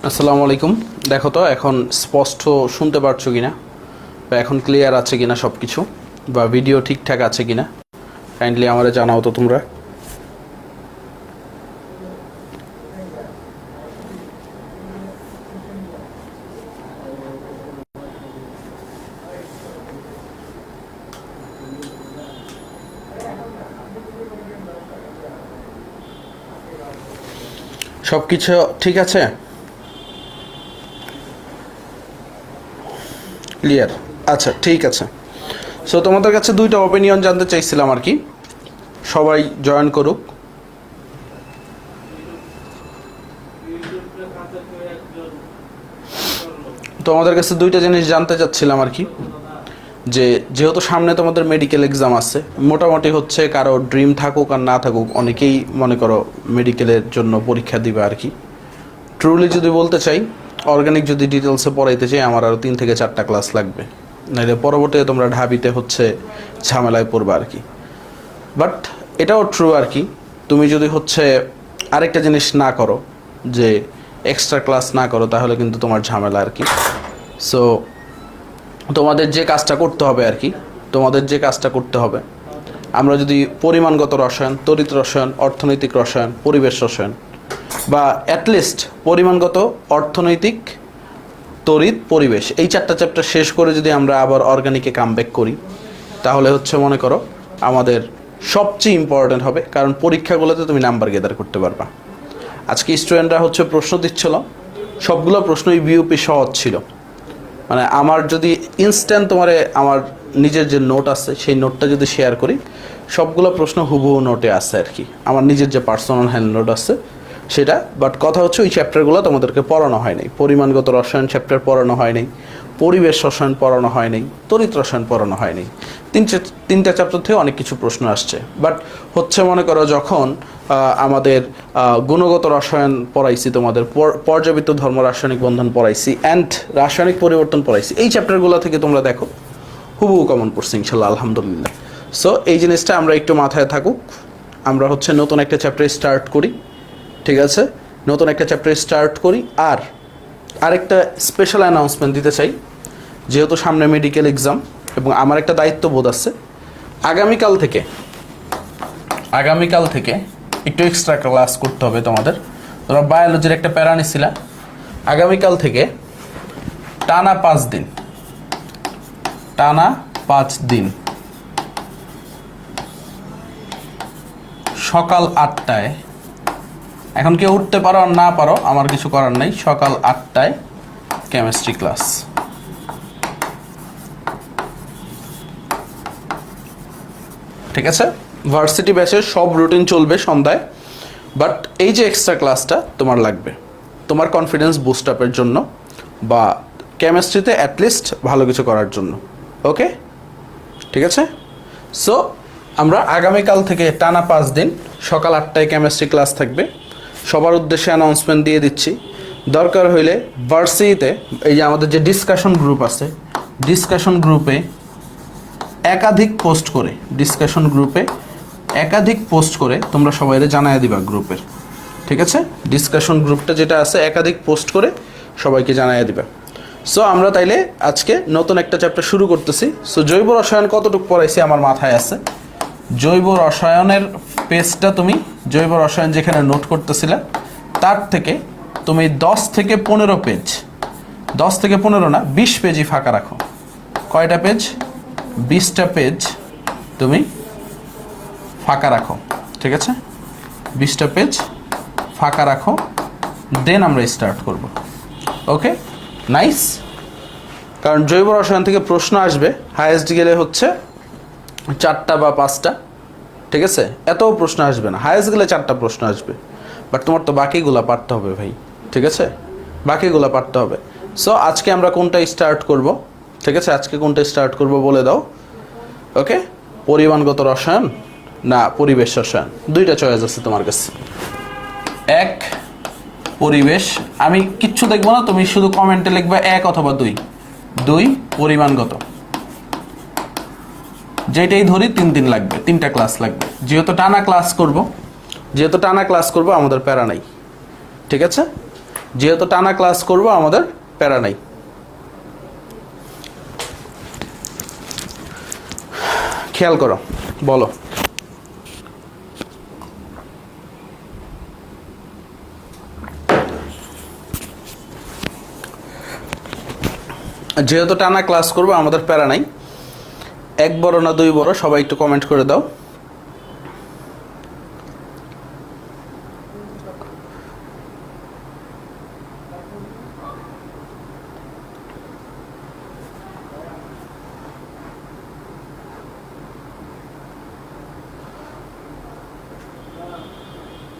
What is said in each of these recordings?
আসসালামু আলাইকুম। দেখো তো এখন স্পষ্ট শুনতে পারছো কিনা, বা এখন ক্লিয়ার আছে কিনা সব কিছু, বা ভিডিও ঠিকঠাক আছে কিনা কাইন্ডলি আমারে জানাও তো তোমরা। সব কিছু ঠিক আছে, ক্লিয়ার? আচ্ছা, ঠিক আছে। সো তোমাদের কাছে দুইটা ওপিনিয়ন জানতে চাইছিলাম আর কি, সবাই জয়েন করুক। তোমাদের কাছে দুইটা জিনিস জানতে চাচ্ছিলাম আর কি, যেহেতু সামনে তোমাদের মেডিকেল এক্সাম আছে, মোটামুটি হচ্ছে কারো ড্রিম থাকুক আর না থাকুক, অনেকেই মনে করো মেডিকেলের জন্য পরীক্ষা দিবে আর কি। ট্রুলি যদি বলতে চাই, অর্গানিক যদি ডিটেলসে পড়াইতে চাই, আমার আরও 3 থেকে 4টা ক্লাস লাগবে, নাহলে পরবর্তীতে তোমরা ঢাবিতে হচ্ছে ঝামেলায় পড়বে আর কি। বাট এটাও ট্রু আর কি, তুমি যদি হচ্ছে আরেকটা জিনিস না করো, যে এক্সট্রা ক্লাস না করো, তাহলে কিন্তু তোমার ঝামেলা আর কি। সো তোমাদের যে কাজটা করতে হবে আর কি, তোমাদের যে কাজটা করতে হবে, আমরা যদি পরিমাণগত রসায়ন, তড়িৎ রসায়ন, অর্থনৈতিক রসায়ন, পরিবেশ রসায়ন, বা অ্যাটলিস্ট পরিমাণগত, অর্থনৈতিক, তড়িৎ, পরিবেশ, এই 4টা চ্যাপ্টার শেষ করে যদি আমরা আবার অর্গানিকে কামব্যাক করি, তাহলে হচ্ছে মনে করো আমাদের সবচেয়ে ইম্পর্ট্যান্ট হবে, কারণ পরীক্ষাগুলোতে তুমি নাম্বার গেদার করতে পারবা। আজকে স্টুডেন্টরা হচ্ছে প্রশ্ন দিচ্ছিল, সবগুলো প্রশ্নই বিউপি সহজ ছিল। মানে আমার যদি ইনস্ট্যান্ট তোমারে আমার নিজের যে নোট আছে সেই নোটটা যদি শেয়ার করি, সবগুলো প্রশ্ন হুবহু নোটে আছে আর কি, আমার নিজের যে পার্সোনাল হ্যান্ড নোট আছে সেটা। বাট কথা হচ্ছে ওই চ্যাপ্টারগুলো তোমাদেরকে পড়ানো হয় নাই, পরিমাণগত রসায়ন চ্যাপ্টার পড়ানো হয় নাই, পরিবেশ রসায়ন পড়ানো হয় নাই, তড়িৎ রসায়ন পড়ানো হয় নাই। তিনটা চ্যাপ্টার থেকে অনেক কিছু প্রশ্ন আসছে। বাট হচ্ছে মনে করো যখন আমাদের গুণগত রসায়ন পড়াইছি, তোমাদের পর্যাবৃত্ত ধর্ম রাসায়নিক বন্ধন পড়াইছি, অ্যান্ড রাসায়নিক পরিবর্তন পড়াইছি, এই চ্যাপ্টারগুলো থেকে তোমরা দেখো হুবহু কমন পড়ছে ইনশাল্লাহ, আলহামদুলিল্লাহ। সো এই জিনিসটা আমরা একটু মাথায় থাকুক। আমরা হচ্ছে নতুন একটা চ্যাপ্টার স্টার্ট করি, ঠিক আছে? নতুন একটা চ্যাপ্টার স্টার্ট করি। আর আরেকটা স্পেশাল অ্যানাউন্সমেন্ট দিতে চাই, যেহেতু সামনে মেডিকেল এক্সাম এবং আমার একটা দায়িত্ববোধ আছে, আগামীকাল থেকে একটু এক্সট্রা ক্লাস করতে হবে তোমাদের। তোমরা বায়োলজির একটা প্যারা নিছিলা, আগামীকাল থেকে টানা 5 দিন সকাল 8টায়, এখন কেউ উঠতে পারো আর না পারো আমার কিছু করার নেই, সকাল 8টায় কেমিস্ট্রি ক্লাস। ঠিক আছে? ভার্সিটি ব্যাচের সব রুটিন চলবে সন্ধ্যায়। বাট এই যে এক্সট্রা ক্লাসটা তোমার লাগবে তোমার কনফিডেন্স বুস্ট আপের জন্য, বা কেমিস্ট্রিতে অ্যাটলিস্ট ভালো কিছু করার জন্য। ওকে, ঠিক আছে? সো আমরা আগামীকাল থেকে টানা 5 দিন সকাল 8টায় কেমিস্ট্রি ক্লাস থাকবে। সবার উদ্দেশ্যে অ্যানাউন্সমেন্ট দিয়ে দিচ্ছি, দরকার হইলে ভার্সিটিতে এই যে আমাদের যে ডিসকাশন গ্রুপ আছে, ডিসকাশন গ্রুপে একাধিক পোস্ট করে তোমরা সবাইকে জানাই দিবা গ্রুপের। ঠিক আছে? ডিসকাশন গ্রুপটা যেটা আছে একাধিক পোস্ট করে সবাইকে জানাই দিবা। সো আমরা তাইলে আজকে নতুন একটা চ্যাপ্টার শুরু করতেছি। সো জৈব রসায়ন কতটুকু পড়াইছি আমার মাথায় আছে। জৈব রসায়নের পেজটা তুমি, জৈব রসায়ন যেখানে নোট করতেছিলে তার থেকে তুমি 10 থেকে 15 পেজ, 10 থেকে 15 না 20 পেজই ফাঁকা রাখো। কয়টা পেজ? 20টা পেজ তুমি ফাঁকা রাখো। ঠিক আছে? 20টা পেজ ফাঁকা রাখো, দেন আমরা স্টার্ট করব। ওকে, নাইস। কারণ জৈব রসায়ন থেকে প্রশ্ন আসবে হাইয়েস্ট গেলে হচ্ছে 4টা বা 5টা। ঠিক আছে? এতও প্রশ্ন আসবে না, হাইয়েস্ট গেলে 4টা প্রশ্ন আসবে। বাট তোমার তো বাকিগুলা পারতে হবে ভাই। ঠিক আছে? বাকিগুলা পারতে হবে। সো আজকে আমরা কোনটা স্টার্ট করব? ঠিক আছে, আজকে কোনটা স্টার্ট করব বলে দাও। ওকে, পরিমাণগত রসায়ন না পরিবেশ রসায়ন? দুইটা চয়েস আছে তোমার কাছে। এক, পরিবেশ। আমি কিচ্ছু দেখবো না, তুমি শুধু কমেন্টে লিখবা 1 অথবা 2। 2 পরিমাণগত, যেটাই ধরি 3 দিন লাগবে, 3টা ক্লাস লাগবে। যেহেতু টানা ক্লাস করব আমাদের প্যারা নাই। ঠিক আছে? যেহেতু টানা ক্লাস করব আমাদের প্যারা নাই। খেয়াল করো, বলো। যেহেতু টানা ক্লাস করব আমাদের প্যারা নাই। এক বড় না দুই বড়, সবাই একটু কমেন্ট করে দাও।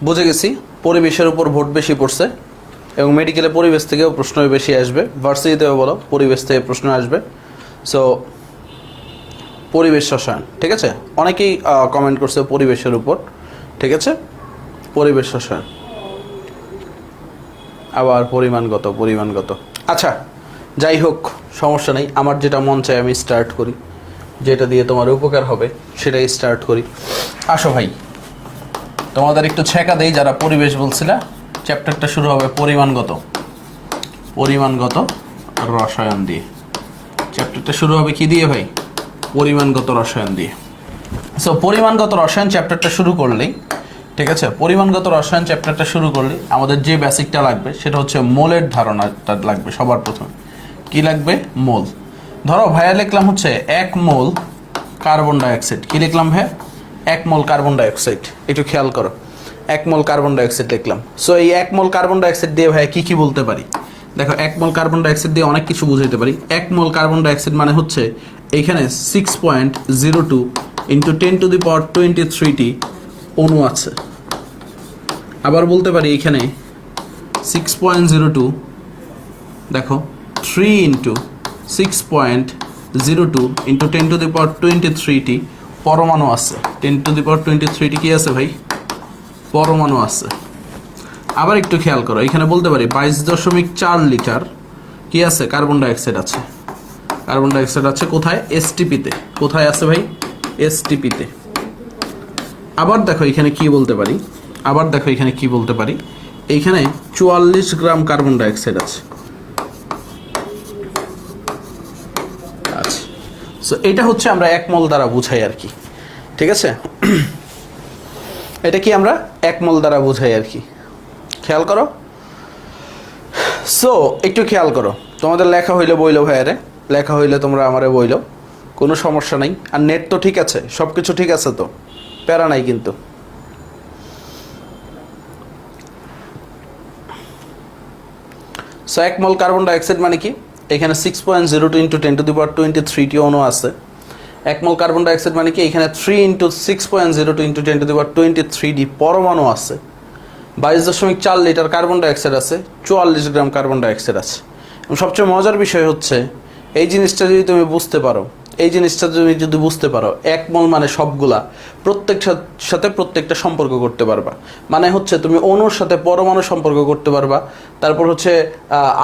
বুঝে গেছি পরিবেশের উপর ভোট বেশি পড়ছে, এবং মেডিকেলে পরিবেশ থেকেও প্রশ্ন বেশি আসবে, ভার্সিটিতেও বলো পরিবেশ থেকে প্রশ্ন আসবে। সো পরিবেশ রসায়ন, ঠিক আছে। অনেকেই কমেন্ট করছে পরিবেশের উপর, ঠিক আছে। পরিবেশ রসায়ন, আবার পরিমাণগত। আচ্ছা, যাই হোক, সমস্যা নেই। আমার যেটা মন চায় আমি স্টার্ট করি, যেটা দিয়ে তোমার উপকার হবে সেটাই স্টার্ট করি। আসো ভাই, তোমাদের একটু ছেঁকা দেই যারা পরিবেশ বলছিলা। চ্যাপ্টারটা শুরু হবে পরিমাণগত রসায়ন দিয়ে। চ্যাপ্টারটা শুরু হবে কি দিয়ে ভাই? পরিমাণগত রসায়ন দিয়ে। সো পরিমাণগত রসায়ন চ্যাপ্টারটা শুরু করলেই, ঠিক আছে, পরিমাণগত রসায়ন চ্যাপ্টারটা শুরু করলেই আমাদের যে বেসিকটা লাগবে সেটা হচ্ছে মোলের ধারণাটা লাগবে সবার প্রথমে। কি লাগবে? মোল। ধরো ভাইয়া লিখলাম হচ্ছে 1 মোল কার্বন ডাইঅক্সাইড। কি লিখলাম ভাইয়া? 1 মোল কার্বন ডাইঅক্সাইড। একটু খেয়াল করো, 1 মোল কার্বন ডাইঅক্সাইড লিখলাম। সো এই 1 মোল কার্বন ডাইঅক্সাইড দিয়ে ভাইয়া কি বলতে পারি? দেখো, 1 মোল কার্বন ডাইঅক্সাইড দিয়ে অনেক কিছু বুঝাইতে পারি। 1 মোল কার্বন ডাইঅক্সাইড মানে হচ্ছে এইখানে 6.02 ইন্টু 10⁻23টি অণু আছে। আবার বলতে পারি এইখানে 6.02, দেখো 3 ইন্টু 6.02 ইন্টু 10⁻23টি পরমাণু আছে। 10⁻23টি কি আছে ভাই? পরমাণু আছে। আবার একটু খেয়াল করো, এখানে বলতে পারি 22.4 লিটার কি আছে? কার্বন ডাইঅক্সাইড আছে। কার্বন ডাইঅক্সাইড আছে কোথায়? এসটিপিতে। কোথায় আছে ভাই? এসটিপিতে। আবার দেখো এখানে কি বলতে পারি, এইখানে 44 গ্রাম কার্বন ডাইঅক্সাইড আছে। আচ্ছা, সো এটা হচ্ছে আমরা 1 মোল দ্বারা বুঝাই আর কি, ঠিক আছে। এটা কি আমরা 1 মোল দ্বারা বুঝাই আর কি। খেয়াল করো। সো একটু খেয়াল করো, তোমাদের লেখা হইলে বইলো ভাইয়ারে, লেখা হইলে তোমরা আমারে বইলো, কোনো সমস্যা নাই। আর নেট তো ঠিক আছে, সব কিছু ঠিক আছে তো, প্যারা নাই কিন্তু। সো 1 মোল কার্বন ডাইঅক্সাইড মানে কি? এখানে 6.02 ইন্টু 10⁻23টি অণু আছে। 1 মোল কার্বন ডাইঅক্সাইড মানে কি? এখানে 3 ইন্টু 6.02 ইন্টু 10⁻23টি পরমাণু আছে। 22.4 লিটার কার্বন ডাইঅক্সাইড আছে, 44 গ্রাম কার্বন ডাইঅক্সাইড আছে। এবং সবচেয়ে মজার বিষয় হচ্ছে এই জিনিসটা যদি তুমি বুঝতে পারো, 1 মোল মানে সবগুলা, প্রত্যেকটার সাথে প্রত্যেকটা সম্পর্ক করতে পারবা। মানে হচ্ছে তুমি অণুর সাথে পরমাণু সম্পর্ক করতে পারবা, তারপর হচ্ছে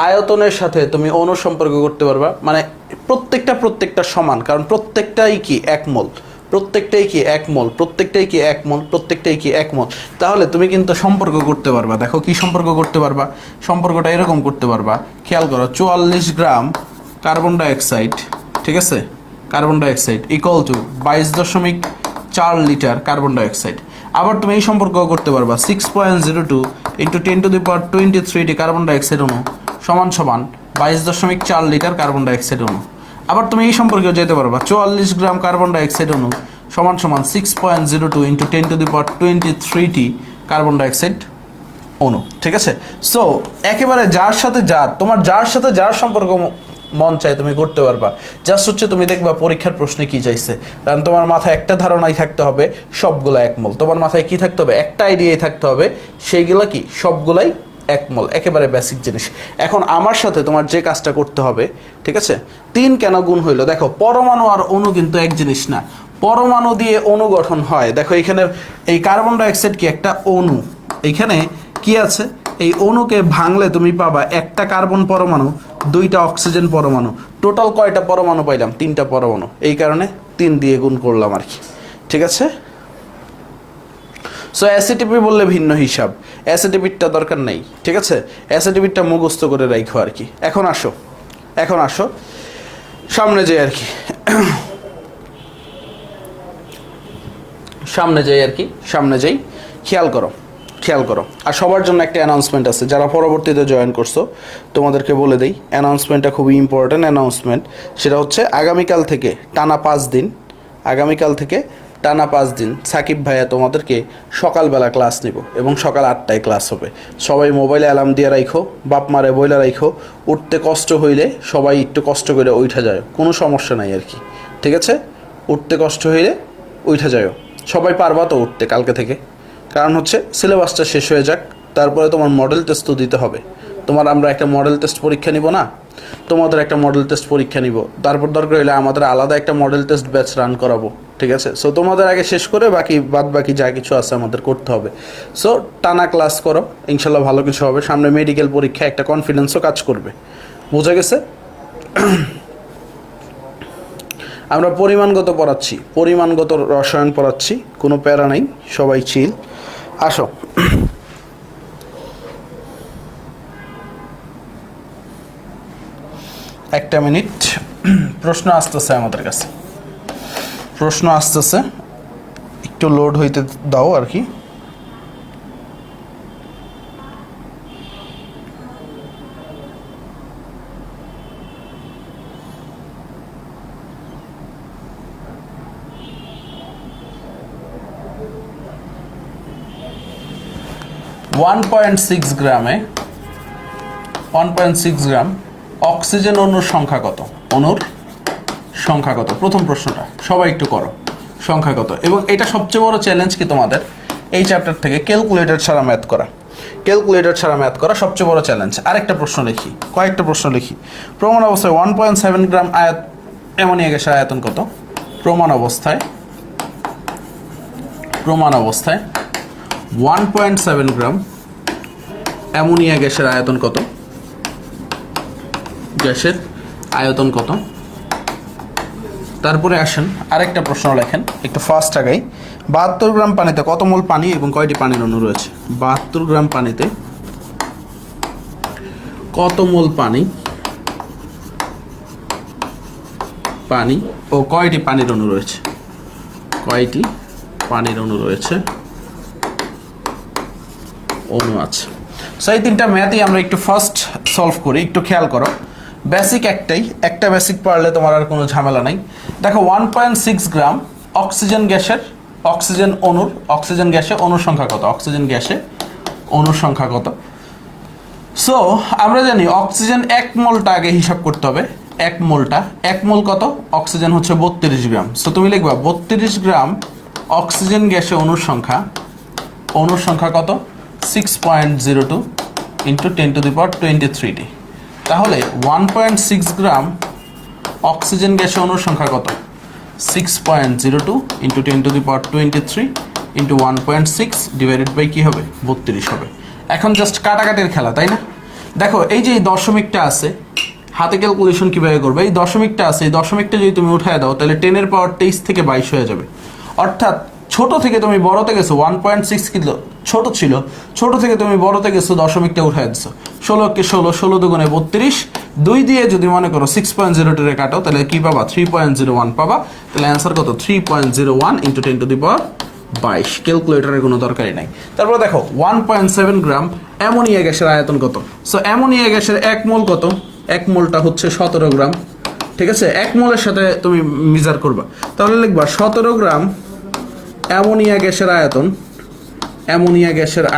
আয়তনের সাথে তুমি অণুর সম্পর্ক করতে পারবা। মানে প্রত্যেকটা সমান, কারণ প্রত্যেকটাই কি 1 মোল, প্রত্যেকটাই কি 1 মোল। তাহলে তুমি কিন্তু সম্পর্ক করতে পারবা। দেখো কি সম্পর্ক করতে পারবা? সম্পর্কটা এরকম করতে পারবা, খেয়াল করো। 44 গ্রাম কার্বন ডাইঅক্সাইড, ঠিক আছে, carbon dioxide equal to 22.4 litre carbon dioxide. আবার তুমি এই সম্পর্ক করতে পারবা 6.02 ইন্টু 10⁻23টি কার্বন ডাইঅক্সাইড অণু সমান 22.4 লিটার কার্বন ডাইঅক্সাইড অণু। আবার তুমি এই সম্পর্কেও যেতে পারবা 44 গ্রাম কার্বন ডাইঅক্সাইড অণু সমান 6.02 ইন্টু 10⁻23টি কার্বন ডাইঅক্সাইড অণু, ঠিক আছে। সো একেবারে তোমার যার সাথে যার সম্পর্ক মন চায় তুমি করতে পারবা। জাস্ট হচ্ছে তুমি দেখবা পরীক্ষার প্রশ্নে কি চাইছে, কারণ তোমার মাথায় একটা ধারণাই থাকতে হবে সবগুলা 1 মোল। তোমার মাথায় কি থাকতে হবে? একটা আইডিয়াই থাকতে হবে, সেইগুলা কি সবগুলাই 1 মোল। একেবারে বেসিক জিনিস। এখন আমার সাথে তোমার যে কাজটা করতে হবে, ঠিক আছে, 3 কেন গুণ হইলো? দেখো, পরমাণু আর অণু কিন্তু এক জিনিস না। পরমাণু দিয়ে অণু গঠন হয়। দেখো এখানে এই কার্বন ডাইঅক্সাইড কি একটা অণু, এইখানে কি আছে? এই অণুকে ভাঙলে তুমি পাবা একটা কার্বন পরমাণু, 2টা অক্সিজেন পরমাণু। টোটাল কয়টা পরমাণু পাইলাম? 3টা পরমাণু। এই কারণে 3 দিয়ে গুণ করলাম আর কি, ঠিক আছে। সো অ্যাসিটিপি বললে ভিন্ন হিসাব, অ্যাসিটিপিটা দরকার নেই, ঠিক আছে? অ্যাসিটিপিটা মুখস্থ করে রাখো আর কি। এখন আসো সামনে যাই আর কি, সামনে যাই। খেয়াল করো। আর সবার জন্য একটা অ্যানাউন্সমেন্ট আছে, যারা পরবর্তীতে জয়েন করছো তোমাদেরকে বলে দেই, অ্যানাউন্সমেন্টটা খুবই ইম্পর্ট্যান্ট অ্যানাউন্সমেন্ট। সেটা হচ্ছে আগামীকাল থেকে টানা 5 দিন সাকিব ভাইয়া তোমাদেরকে সকালবেলা ক্লাস নিব এবং সকাল 8টায় ক্লাস হবে। সবাই মোবাইলে অ্যালার্ম দিয়ে রাখো, বাপ মারে বইলা রাখো, উঠতে কষ্ট হইলে সবাই একটু কষ্ট করে উঠা যায়, কোনো সমস্যা নাই আর কি, ঠিক আছে? উঠতে কষ্ট হইলে উঠা যায়, সবাই পারবা তো উঠতে কালকে থেকে। কারণ হচ্ছে সিলেবাসটা শেষ হয়ে যাক, তারপরে তোমার মডেল টেস্ট তো দিতে হবে। আমরা একটা মডেল টেস্ট পরীক্ষা নিব না, তোমাদের একটা মডেল টেস্ট পরীক্ষা নিব, তারপর দরকার হলে আমাদের আলাদা একটা মডেল টেস্ট ব্যাচ রান করাবো, ঠিক আছে? সো তোমাদের আগে শেষ করে বাকি যা কিছু আছে আমাদের করতে হবে। সো টানা ক্লাস করো, ইনশাল্লাহ ভালো কিছু হবে। সামনে মেডিকেল পরীক্ষা, একটা কনফিডেন্সও কাজ করবে, বোঝা গেছে? আমরা পরিমাণগত রসায়ন পড়াচ্ছি, কোনো প্যারা নাই, সবাই চিল। আসো, একটা মিনিট, প্রশ্ন আসতেছে আমাদের কাছে, একটু লোড হইতে দাও আর কি। ওয়ান পয়েন্ট সিক্স গ্রাম অক্সিজেন অণুর সংখ্যা কত? প্রথম প্রশ্নটা সবাই একটু করো, সংখ্যা কত? এবং এটা সবচেয়ে বড় চ্যালেঞ্জ কি তোমাদের এই চ্যাপ্টার থেকে, ক্যালকুলেটর ছাড়া ম্যাথ করা সবচেয়ে বড় চ্যালেঞ্জ। কয়েকটা প্রশ্ন লিখি। প্রমাণ অবস্থায় 1.7 গ্রাম অ্যামোনিয়া গ্যাসের আয়তন কত? প্রমাণ অবস্থায় 1.7 গ্রাম অ্যামোনিয়া গ্যাসের আয়তন কত? তারপরে আসেন আরেকটা প্রশ্ন লেখেন, একটু ফাস্ট আগাই। 72 গ্রাম পানিতে কত মোল পানি এবং কয়টি পানির অণু রয়েছে? 72 গ্রাম পানিতে কত মোল পানি ও কয়টি পানির অণু রয়েছে? অণু আছে। সো এই তিনটা ম্যাথই আমরা একটু ফার্স্ট সলভ করি, একটু খেয়াল করো। বেসিক একটা বেসিক পারলে তোমার আর কোনো ঝামেলা নাই। দেখো 1.6 গ্রাম অক্সিজেন গ্যাসে অণুর সংখ্যা কত? সো আমরা জানি অক্সিজেন 1 মোলটা আগে হিসাব করতে হবে। 1 মোল কত? অক্সিজেন হচ্ছে 32 গ্রাম। সো তুমি লিখবা 32 গ্রাম অক্সিজেন গ্যাসে অণুর সংখ্যা কত? 6.02 ইন্টু 10⁻23 তাহলে 1.6 গ্রাম অক্সিজেন গ্যাসে অণুর সংখ্যা কত? 6.02 ইন্টু 10⁻23 ইন্টু 1.6 ডিভাইডেড বাই কি হবে? 32 হবে। এখন জাস্ট কাটাকাটির খেলা, তাই না? দেখো এই যে দশমিকটা আছে, হাতে ক্যালকুলেশন কিভাবে করবে? এই দশমিকটা যদি তুমি উঠায় দাও তাহলে 10⁻23 থেকে 22 হয়ে যাবে। অর্থাৎ ছোট থেকে তুমি বড়তে গেছো, 1.6 কিলো ছোট ছিল, ছোট থেকে তুমি বড়তে গেছো, দশমিকটা উঠায় দিছো। 16 16 দুগুণে 32, 2 দিয়ে যদি মনে করো 6.02 কাটো তাহলে কি পাবা? 3.01 পাবা। তাহলে অ্যান্সার কত? 3.01 ইন্টু 10⁻22। ক্যালকুলেটরের কোনো দরকারই নাই। তারপরে দেখো 1.7 গ্রাম অ্যামোনিয়া গ্যাসের আয়তন কত? সো অ্যামোনিয়া গ্যাসের 1 মোল কত? 1 মোলটা হচ্ছে 17 গ্রাম, ঠিক আছে? 1 মোলের সাথে তুমি মেজার করবা, তাহলে লিখবা 17 গ্রাম অ্যামোনিয়া গ্যাসের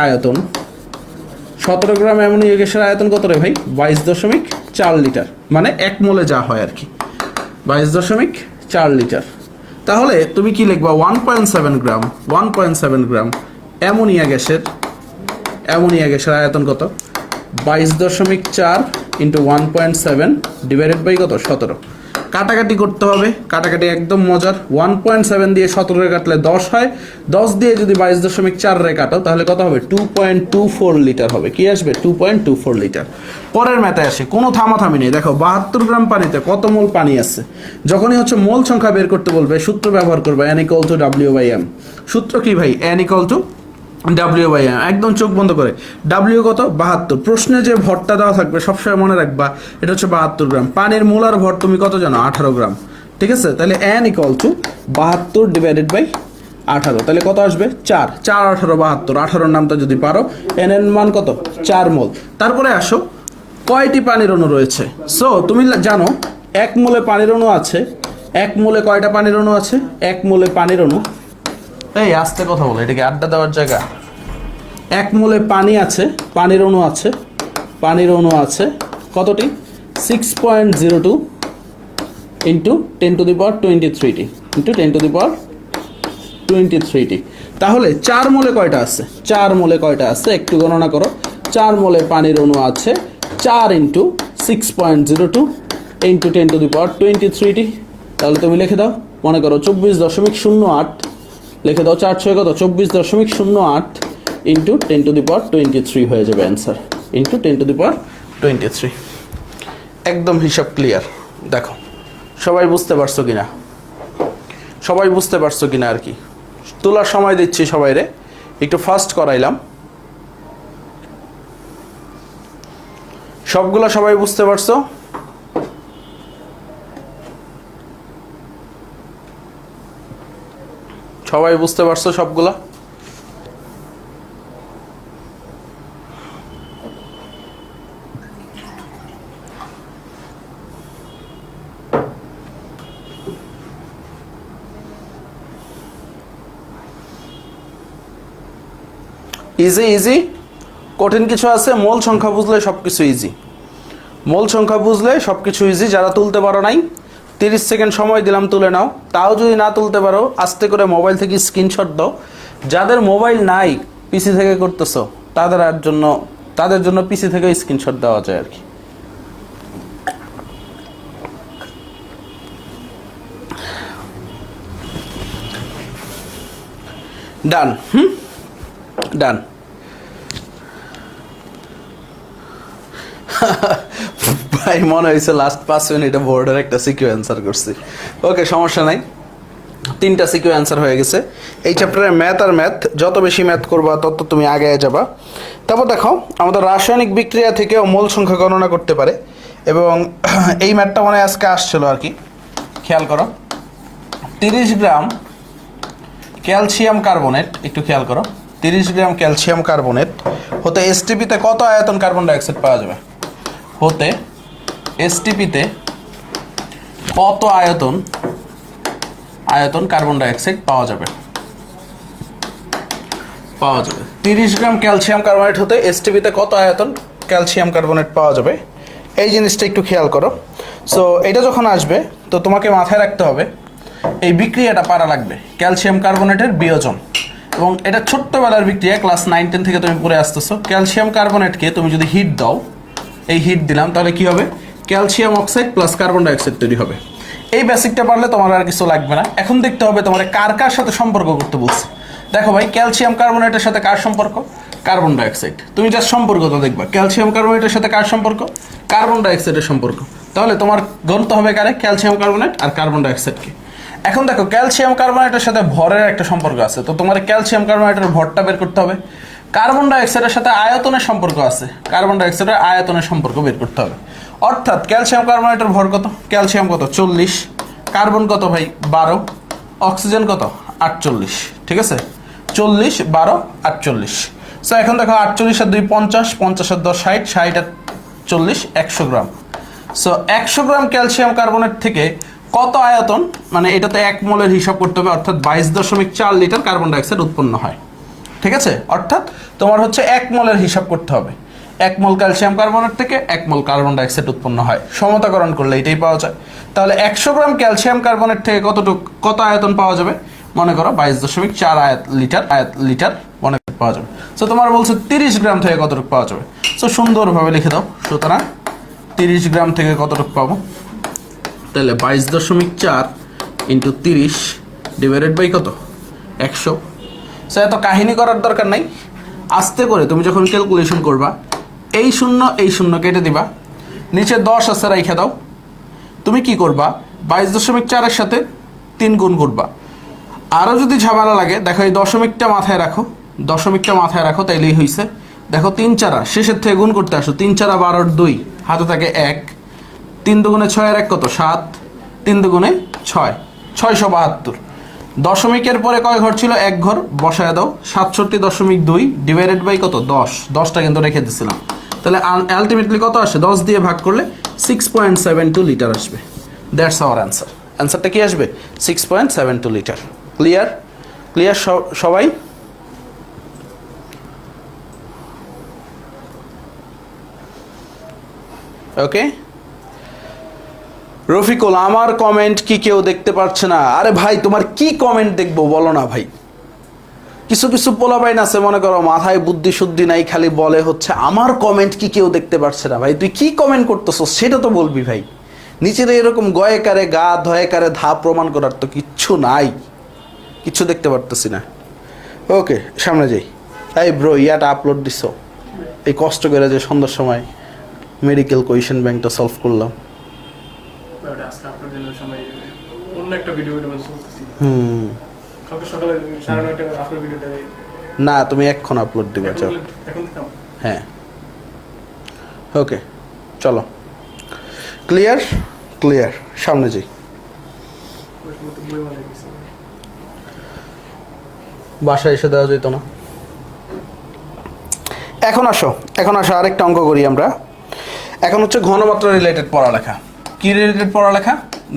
আয়তন 17 গ্রাম অ্যামোনিয়া গ্যাসের আয়তন কত রে ভাই? 22.4 লিটার, মানে 1 মোলে যা হয় আর কি, 22.4 লিটার। তাহলে তুমি কি লিখবা? 1.7 গ্রাম অ্যামোনিয়া গ্যাসের আয়তন কত? 22.4 ইন্টু 1.7 ডিভাইডেড বাই কত? 17। কাটাকাটি করতে হবে, কাটাকাটি একদম মজার। 1.7 দিয়ে 17 কাটলে 10 হয়, 10 দিয়ে যদি 22.4 কাটো তাহলে কত হবে? 2.24 লিটার হবে। কি আসবে? 2.24 লিটার। পরের ম্যাথে আসে, কোনো থামাথামি নেই। দেখো 72 গ্রাম পানিতে কত মোল পানি আছে? যখনই হচ্ছে মোল সংখ্যা বের করতে বলবে, সূত্র ব্যবহার করবে n = W/m। সূত্র কি ভাই? n = W/m, একদম চোখ বন্ধ করে। W কত? 72। প্রশ্নে যে ভরটা দেওয়া থাকবে সবসময় মনে রাখবা এটা হচ্ছে 72 গ্রাম। পানির মোলার ভর তুমি কত জানো? 18 গ্রাম। ঠিক আছে, তাহলে n = 72 / 18, তাহলে কত আসবে? 4। 4 18 72, 18 নামটা যদি পারো, n এর মান কত? 4 মোল। তারপরে আসো কয়টি পানির অণু রয়েছে। সো তুমি জানো 1 মোলে পানির অণু আছে। 1 মোলে কয়টা পানির অণু আছে? 1 মোলে পানির অণু, এই আস্তে কথা বলো, এটা কি আড্ডা দেওয়ার জায়গা? 1 মোলে পানি আছে, পানির অণু আছে, পানির অণু আছে কতটি? 6.02 ইন্টু 10⁻23টি ইন্টু 10⁻23টি। তাহলে 4 মোলে কয়টা আছে? 4 মোলে কয়টা আছে একটু গণনা করো। 4 মোলে পানির অণু আছে 4 ইন্টু 6.02 ইন্টু 10⁻23টি। তাহলে তুমি লিখে দাও, মনে করো 24.08, লিখে দাও 4 6 কত? 24.08 ইন্টু 10⁻23 হয়ে যাবে অ্যান্সার, ইন্টু 10⁻23। একদম হিসাব ক্লিয়ার। দেখো সবাই বুঝতে পারছো কিনা? সবাই বুঝতে পারছো কিনা আর কি? তোলার সময় দিচ্ছি সবাই রে, একটু ফাস্ট করাইলাম। সবগুলো সবাই বুঝতে পারছো? সবাই বুঝতে পারছো সবগুলা? ইজি ইজি, কঠিন কিছু আছে? মোল সংখ্যা বুঝলে সব কিছু ইজি। মোল সংখ্যা বুঝলে সব কিছু ইজি। যারা তুলতে পারো নাই, 30 সেকেন্ড সময় দিলাম, তুলে নাও। তাও যদি না তুলতে পারো, আস্তে করে মোবাইল থেকে স্ক্রিনশট দাও। যাদের মোবাইল নাই, পিসি থেকে করতেছো, তাদের জন্য পিসি থেকে স্ক্রিনশট দেওয়া যায় আর কি। ডান। ডান। ভাই মনে হয়েছে লাস্ট 5 মিনিটে বোর্ডের একটা সিকিউ অ্যান্সার করছি। ওকে, সমস্যা নাই, 3টা সিকিউ অ্যান্সার হয়ে গেছে। এই চ্যাপ্টারে ম্যাথ আর ম্যাথ, যত বেশি ম্যাথ করবা তত তুমি আগে যাবা। তারপর দেখো আমাদের রাসায়নিক বিক্রিয়া থেকেও মোল সংখ্যা গণনা করতে পারে, এবং এই ম্যাথটা মনে হয় আজকে আসছিল আর কি। খেয়াল করো, 30 গ্রাম ক্যালসিয়াম কার্বনেট, একটু খেয়াল করো, 30 গ্রাম ক্যালসিয়াম কার্বনেট হতে এসটিপিতে কত আয়তন কার্বন ডাইঅক্সাইড পাওয়া যাবে? হতে এসটিপিতে কত আয়তন কার্বন ডাইঅক্সাইড পাওয়া যাবে? 30 গ্রাম ক্যালসিয়াম কার্বনেট হতে এসটিপিতে কত আয়তন ক্যালসিয়াম কার্বনেট পাওয়া যাবে? এই জিনিসটা একটু খেয়াল করো। সো এটা যখন আসবে তো তোমাকে মাথায় রাখতে হবে এই বিক্রিয়াটা পারা লাগবে, ক্যালসিয়াম কার্বনেটের বিয়োজন। এবং এটা ছোট্টবেলার বিক্রিয়া, ক্লাস 9-10 থেকে তুমি পড়ে আসতেছো। ক্যালসিয়াম কার্বনেটকে তুমি যদি হিট দাও, এই হিট দিলাম, তাহলে কি হবে? Calcium oxide plus carbon dioxide তৈরি হবে। এই বেসিকটা পারলে তোমার আর কিছু লাগবে না। এখন দেখতে হবে তোমার কার কার সাথে সম্পর্ক করতে বলছে। দেখো ভাই, ক্যালসিয়াম কার্বনেটের সাথে কার সম্পর্ক? Carbon dioxide. তুমি জাস্ট সম্পর্কটা দেখবা, ক্যালসিয়াম কার্বনেটের সাথে কার সম্পর্ক? কার্বন ডাইঅক্সাইডের সম্পর্ক। তাহলে তোমার গণতে হবে কারে? ক্যালসিয়াম কার্বনেট আর কার্বন ডাইঅক্সাইডকে। এখন দেখো, ক্যালসিয়াম কার্বনেটের সাথে ভরের একটা সম্পর্ক আছে, তো তোমার ক্যালসিয়াম কার্বনেটের ভরটা বের করতে হবে। কার্বন ডাইঅক্সাইডের সাথে আয়তনের সম্পর্ক আছে, কার্বন ডাইঅক্সাইডের আয়তনের সম্পর্ক বের করতে হবে। অর্থাৎ ক্যালসিয়াম কার্বনেটের ভর কত? ক্যালসিয়াম কত? 40, কার্বন কত ভাই? 12, অক্সিজেন কত? 48। ঠিক আছে, 40 12 48। সো এখন দেখো, 48 আর 2 50, 50 আর 10 60, 60 আর 40 100 গ্রাম। সো 100 গ্রাম ক্যালসিয়াম কার্বনেট থেকে কত আয়তন, মানে এটা তো 1 মোলের হিসাব করতে হবে, অর্থাৎ 22.4 লিটার কার্বন ডাইঅক্সাইড উৎপন্ন হয়। ঠিক আছে, অর্থাৎ তোমার হচ্ছে 1 মোলের হিসাব করতে হবে। 1 মোল ক্যালসিয়াম কার্বনেট থেকে 1 মোল কার্বন ডাইঅক্সাইড উৎপন্ন হয়। সমতাকরণ করলে এটাই পাওয়া যায়। তাহলে 100 গ্রাম ক্যালসিয়াম কার্বনেট থেকে কত আয়তন পাওয়া যাবে? মনে করো 22.4 লিটার মনে পাওয়া যাবে। সো তোমার বলছে 30 গ্রাম থেকে কতটুকু পাওয়া যাবে। সো সুন্দরভাবে লিখে দাও, সুতরাং 30 গ্রাম থেকে কতটুকু পাবো? তাহলে 22.4 ইন্টু 30 ডিভাইডেড বাই কত? 100। সো এত কাহিনী করার দরকার নাই, আস্তে করে তুমি যখন ক্যালকুলেশন করবা, এই শূন্য কেটে দিবা, নিচে 10 আছে রাইখা দাও। তুমি কি করবা? 22.4 সাথে 3 গুণ করবা। আরও যদি ঝামেলা লাগে, দেখো এই দশমিকটা মাথায় রাখো, দশমিকটা মাথায় রাখো, তাইলেই হয়েছে। দেখো 3 4 শেষের থেকে গুণ করতে আসো, 3 4 12 2, হাতে থাকে 1, 3 দুগুণে 6 আর 1 কত 7, 3 দুগুণে 6, 672। দশমিকের পরে কয় ঘর ছিল? 1 ঘর, বসায় দাও। 67.2 ডিভাইডেড বাই কত 10, 10টা কিন্তু রেখে দিছিলাম। তাহলে আলটিমেটলি কত আসে? 10 দিয়ে ভাগ করলে 6.72 লিটার আসবে। That's our answer. অ্যান্সারটা কি আসবে? 6.72 লিটার। ক্লিয়ার? ক্লিয়ার সবাই? ওকে। রফিকুল, আমার কমেন্ট কি কেউ দেখতে পাচ্ছে না? আরে ভাই, তোমার কি কমেন্ট দেখবো বলো না ভাই। কিছু কিছু পোলাপাইন আছে, মনে করো মাথায় বুদ্ধি শুদ্ধি নাই, খালি বলে হচ্ছে আমার কমেন্ট কি কেউ দেখতে পাচ্ছে না। ভাই তুই কি কমেন্ট করতেছো সেটা তো বলবি ভাই। নিচের এরকম গয়ে কারে গা ধয়ে কারে ধা প্রমাণ করার তো কিচ্ছু নাই, কিচ্ছু দেখতে পারতেছি না। ওকে, সামনে যাই। এই ব্রো, ইয়াটা আপলোড দিছো, এই কষ্ট করে যে সন্ধ্যার সময় মেডিকেল কোয়েশ্চেন ব্যাংকটা সলভ করলাম। না, তুমি এখন আপলোড দিবা, চলো। হ্যাঁ, ওকে, চলো। ক্লিয়ার? ক্লিয়ার, সামনে যাই। বাসায় এসে দেওয়া যেত না? এখন আসো, এখন আসো, আরেকটা অঙ্ক করি আমরা। এখন হচ্ছে ঘনমাত্রা রিলেটেড পড়ালেখা। কি রিলেটেড পড়ালেখা?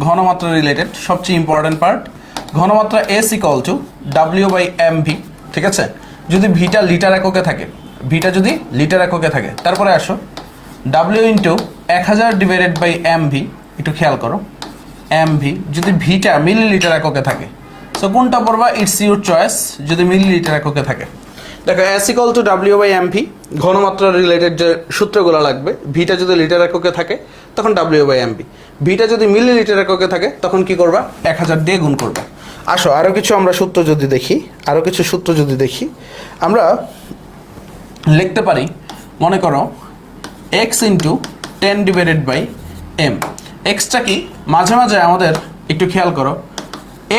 ঘনমাত্রা রিলেটেড, সবচেয়ে ইম্পর্টেন্ট পার্ট। ঘনমাত্রা S = W/mv, ঠিক আছে? যদি ভিটা লিটার এককে থাকে, ভিটা যদি লিটার এককে থাকে, তারপরে আসো W × 1000 ডিভাইডেড বাই mv, একটু খেয়াল করো। mv যদি ভিটা মিলিলিটার এককে থাকে, সো কোনটা পড়বা? It's your choice. যদি মিলিলিটার এককে থাকে, দেখো S = W/mv, ঘনমাত্রা রিলেটেড যে সূত্রগুলো লাগবে, ভিটা যদি লিটার এককে থাকে তখন W/mv, ভিটা যদি মিলিলিটার এককে থাকে তখন কি করবা? 1000 দিয়ে গুণ করবা। আসো আরও কিছু আমরা সূত্র যদি দেখি, আরও কিছু সূত্র যদি দেখি, আমরা লিখতে পারি, মনে করো x × 10 ডিভাইডেড বাই m। এক্সটা কি? মাঝে মাঝে আমাদের একটু খেয়াল করো,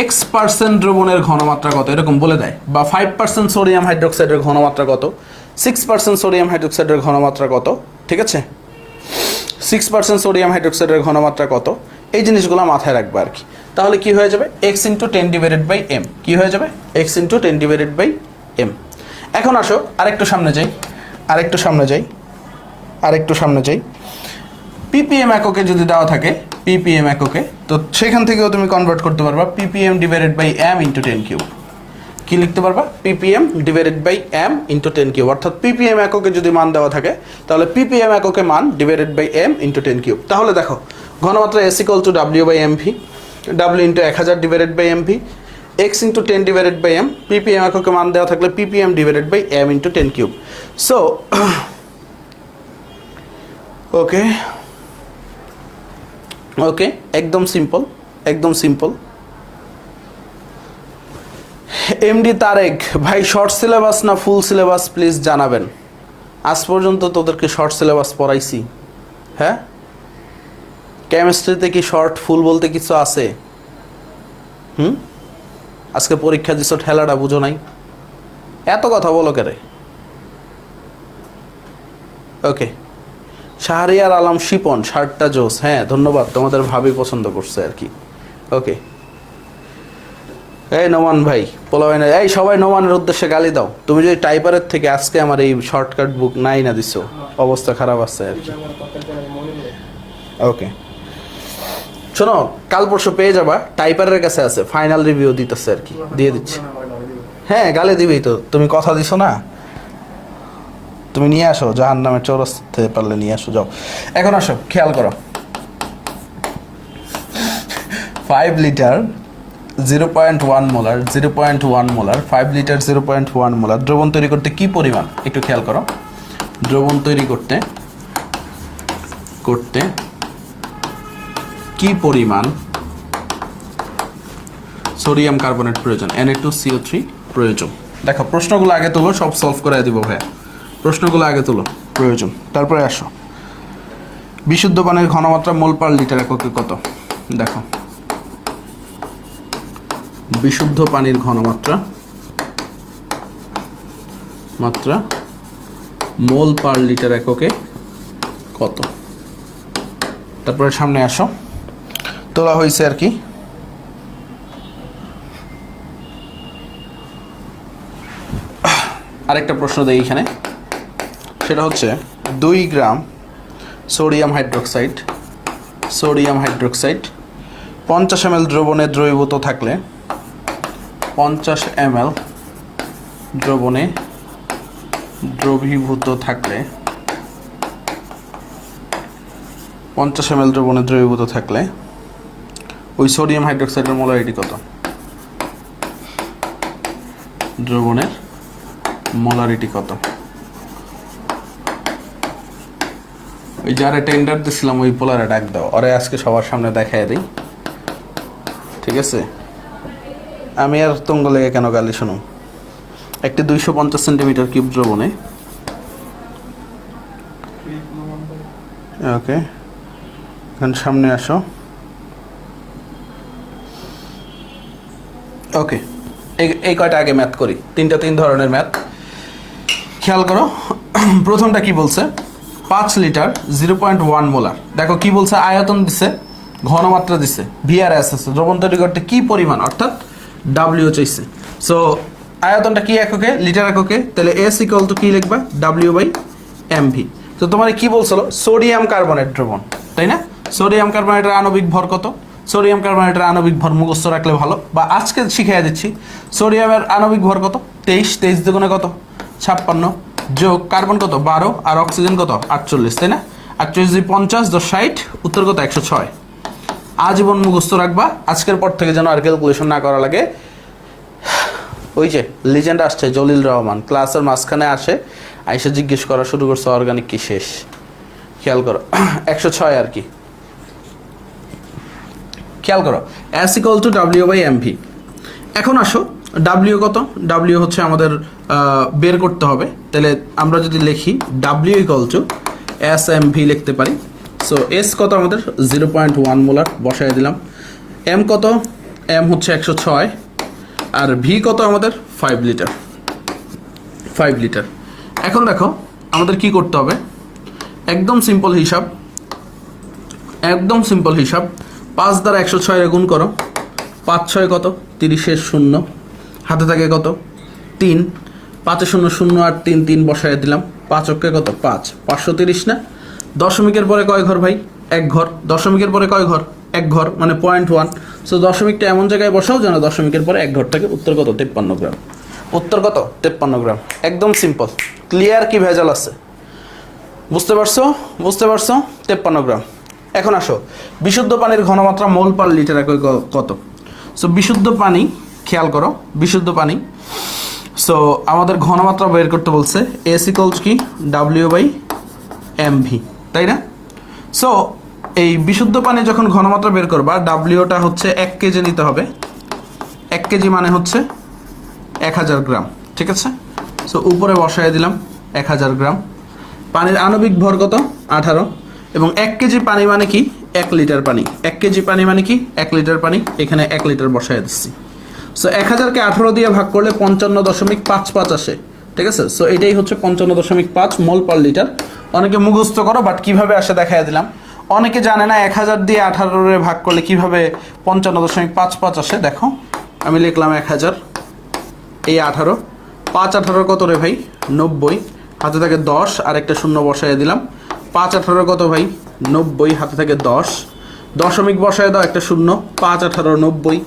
x% দ্রবণের ঘনমাত্রা কত এরকম বলে দেয়, বা 5% সোডিয়াম হাইড্রোক্সাইডের ঘনমাত্রা কত, 6% সোডিয়াম হাইড্রোক্সাইডের ঘনমাত্রা কত, ঠিক আছে? 6% সোডিয়াম হাইড্রোক্সাইডের ঘনমাত্রা কত, এই জিনিসগুলো মাথায় রাখবে আর কি। তাহলে কি হয়ে যাবে? x × 10 divided by m। কি হয়ে যাবে? x × 10 divided by m। এখন আসো আরেকটু সামনে যাই, আরেকটু সামনে যাই, আরেকটু সামনে যাই। ppm এককে যদি দেওয়া থাকে, ppm এককে, তো সেখান থেকেও তুমি কনভার্ট করতে পারবা ppm ডিভাইডেড বাই m × 10³। কি লিখতে পারবা? ppm divided by m × 10³। অর্থাৎ ppm এককে যদি মান দেওয়া থাকে, তাহলে ppm এককে মান ডিভাইডেড বাই m × 10³। তাহলে দেখো ঘনমাত্রা S = W/mv, W × 1000 divided by mv, x × 10 divided by m, ppm এককে মান দেওয়া থাকলে ppm divided by m × 10³। So okay, okay, একদম সিম্পল, একদম সিম্পল। এমডি তারেক ভাই, শর্ট সিলেবাস না ফুল সিলেবাস প্লিজ জানাবেন। আজ পর্যন্ত তোদেরকে শর্ট সিলেবাস পড়াইছি, হ্যাঁ? কেমিস্ট্রিতে কি শর্ট ফুল বলতে কিছু আছে? আজকে পরীক্ষা দিছ, ঠেলাটা বুঝো নাই? এত কথা বলো কেরে? ওকে, শাহরিয়ার আলম শিপন, শার্টটা জোস। হ্যাঁ, ধন্যবাদ, তোমাদের ভাবি পছন্দ করছে আর কি। ওকে, এই নোমান ভাই, পোলাওয়াই না, এই সবাই নোমানের উদ্দেশ্যে গালি দাও। তুমি যদি টাইপারের থেকে আজকে আমার এই শর্টকাট বুক নাই না দিছো, অবস্থা খারাপ আছে আর কি। ওকে, শোনো, কাল পরশু পেয়ে যাবা, টাইপারের কাছে আছে, ফাইনাল রিভিউ দিতেছে আর কি, দিয়ে দিচ্ছি। হ্যাঁ, গালি দিবেই তো, তুমি কথা দিছো না। তুমি নিয়ে আসো, জাহান্নামের চৌরাস্তা পারলে নিয়ে আসো, যাও। এখন আসো, খেয়াল করো, 5 litre 0.1 molar, 0.1 molar, 5 litre 0.1 molar দ্রবণ তৈরি করতে কি পরিমাণ? একটু খেয়াল করো, দ্রবণ তৈরি করতে কি পরিমাণ সোডিয়াম কার্বনেট প্রয়োজন, Na2CO3 প্রয়োজন। দেখো প্রশ্নগুলো আগে তোলো, সব সলভ করে দিব ভাইয়া। প্রশ্নগুলো আগে তোলো, প্রয়োজন। তারপরে আসো, বিশুদ্ধ পানির ঘনমাত্রা মোল পার লিটার এককে কত? দেখো, বিশুদ্ধ পানির ঘনমাত্রা মাত্রা মোল পার লিটার এককে কত। তারপরে সামনে আসো, তোলা হয়েছে আর কি। আরেকটা প্রশ্ন দেই এখানে, সেটা হচ্ছে 2 গ্রাম সোডিয়াম হাইড্রোক্সাইড 50 ml দ্রবণে দ্রবীভূত থাকলে 50 ml দ্রবণে দ্রবীভূত থাকলে 50 ml দ্রবণে দ্রবীভূত থাকলে ওই সোডিয়াম হাইড্রোক্সাইডের মোলারিটি কত? দ্রবণের মোলারিটি কত? ওই যারা টেন্ডার দিছিলাম ওই পোলারে ডাক দাও, ওরে আজকে সবার সামনে দেখায় দিই, ঠিক আছে? আমি আর তঙ্গ লেগে কেন গালি শুনুম। একটি 250 সেন্টিমিটার কিউব দ্রবণে, ওকে, এখন সামনে আসো। ওকে, এই কয়টা আগে ম্যাথ করি, 3 ধরনের ম্যাথ খেয়াল করো। প্রথমটা কি বলছে? 5 লিটার 0.1 মোলার। দেখো কি বলছে, আয়তন দিছে, ঘনমাত্রা দিছে, ভিআরএস আছে, দ্রবণ তৈরি করতে কি পরিমাণ অর্থাৎ ডাব্লিউ চাইছে। সো আয়তনটা কি এককে? লিটার এককে। তাহলে এস ইকুয়াল টু কি লিখবা? W by M V. তো তোমার কি বলছিল? সোডিয়াম কার্বনেট দ্রবণ, তাই না? সোডিয়াম কার্বনেটের আণবিক ভর কত? সোডিয়াম কার্বনেটের আণবিক ভর মুখস্থ রাখলে ভালো, বা আজকে শিখিয়ে দিচ্ছি। সোডিয়ামের আণবিক ভর কত? 23 দ্বিগুণে কত? 56 যোগ কার্বন কত? 12 আর অক্সিজেন কত? 48, তাই না? 48 50 10 60, উত্তর কত? 106। আজীবন মুখস্থ রাখবা, আজকের পর থেকে যেন আর ক্যালকুলেশন না করা লাগে। ওই যে লিজেন্ড আসছে জলিল রহমান, ক্লাসের মাঝখানে আসে, আইসা জিজ্ঞেস করা শুরু করছে অর্গানিক কি শেষ। খেয়াল করো 106 আর কি। খেয়াল করো S equal to W by M V. এখন আসো ডাব্লিউ কত? ডাব্লিউ হচ্ছে আমাদের বের করতে হবে। তাহলে আমরা যদি লিখি W equal to S M V লিখতে পারি। সো এস কত আমাদের? 0.1 মোলার বসাই দিলাম। এম কত? এম হচ্ছে 106, আর ভি কত আমাদের? 5 লিটার। এখন দেখো আমাদের কি করতে হবে, একদম সিম্পল হিসাব। 5 দ্বারা 106 গুণ করো, 5 6 কত? 30 0, হাতে থাকে কত? 3, 5 0 0 আর 3 3 বসায় দিলাম। 5 অক্ষে কত? 5, 530 না? দশমিকের পরে কয় ঘর ভাই? 1 ঘর। দশমিকের পরে কয় ঘর? 1 ঘর, মানে 0.1। সো দশমিকটা এমন জায়গায় বসাও যেন দশমিকের পরে 1 ঘর থাকে। উত্তর কত? 53 গ্রাম। উত্তর কত? 53 গ্রাম। একদম সিম্পল, ক্লিয়ার, কি ভেজাল আছে? বুঝতে পারছো? 53 গ্রাম। এখন আসো বিশুদ্ধ পানির ঘনমাত্রা মোল পার লিটার এককে কত? সো বিশুদ্ধ পানি, খেয়াল করো বিশুদ্ধ পানি। সো আমাদের ঘনমাত্রা বের করতে বলছে, এস ইকুয়ালস কি? ডাব্লিউ বাই এম ভি, তাই না? সো এই বিশুদ্ধ পানি যখন ঘনমাত্রা বের করবা, ডাব্লিউটা হচ্ছে 1 কেজি নিতে হবে। 1 কেজি মানে হচ্ছে 1000 গ্রাম, ঠিক আছে? সো উপরে বসায় দিলাম 1000 গ্রাম। পানির আণবিক ভর কত? 18, এবং 1 কেজি পানি মানে কি? 1 লিটার পানি। 1 কেজি পানি মানে কি? 1 লিটার পানি। এখানে 1 লিটার বসায় দিচ্ছি। সো 1000কে 18 দিয়ে ভাগ করলে 55.55 আসে, ঠিক আছে? সো এটাই হচ্ছে 55.5 মোল পার লিটার। অনেকে মুখস্থ করো, বাট কিভাবে আসে দেখাই দিলাম। অনেকে জানে না 1000 দিয়ে 18 ভাগ করলে কিভাবে 55.55 আসে। দেখো আমি লিখলাম 1000, এই 18, 5 18 কত রে ভাই? 90, হাতে থাকে 10 আর একটা শূন্য বসায় দিলাম। 5 18 কত ভাই? 90, হাতে থাকে 10, দশমিক বসায় দাও, একটা শূন্য, 5 18 90।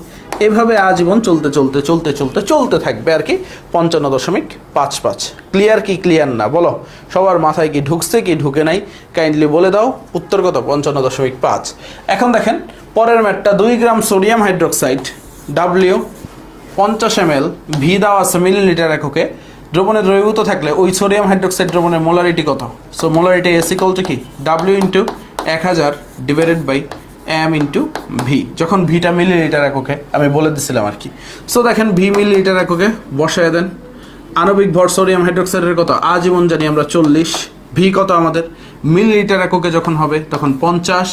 এভাবে আজীবন চলতে থাকবে আর কি। 55.55। ক্লিয়ার কি ক্লিয়ার না বলো? সবার মাথায় কি ঢুকছে কি ঢুকে নাই কাইন্ডলি বলে দাও। উত্তর কত? 55.5। এখন দেখেন পরের ম্যাটটা, 2 gram sodium hydroxide W 50 ml, V দেওয়া আছে মিলিলিটার এককে, দ্রবণে দ্রবীভূত থাকলে ওই সোডিয়াম হাইড্রোক্সাইড দ্রবণের মোলারিটি কত? So molarity is equal to কি? W into 1000 divided by M into V. যখন ভিটা মিলিলিটার এককে, আমি বলে দিছিলাম আর কি। সো দেখেন ভি মিলিলিটার এককে বসায় দেন। আণবিক ভর সোডিয়াম হাইড্রোক্সাইডের কত? আজীবন জানি আমরা 40। ভি কত আমাদের? মিলিলিটার এককে যখন হবে তখন 50।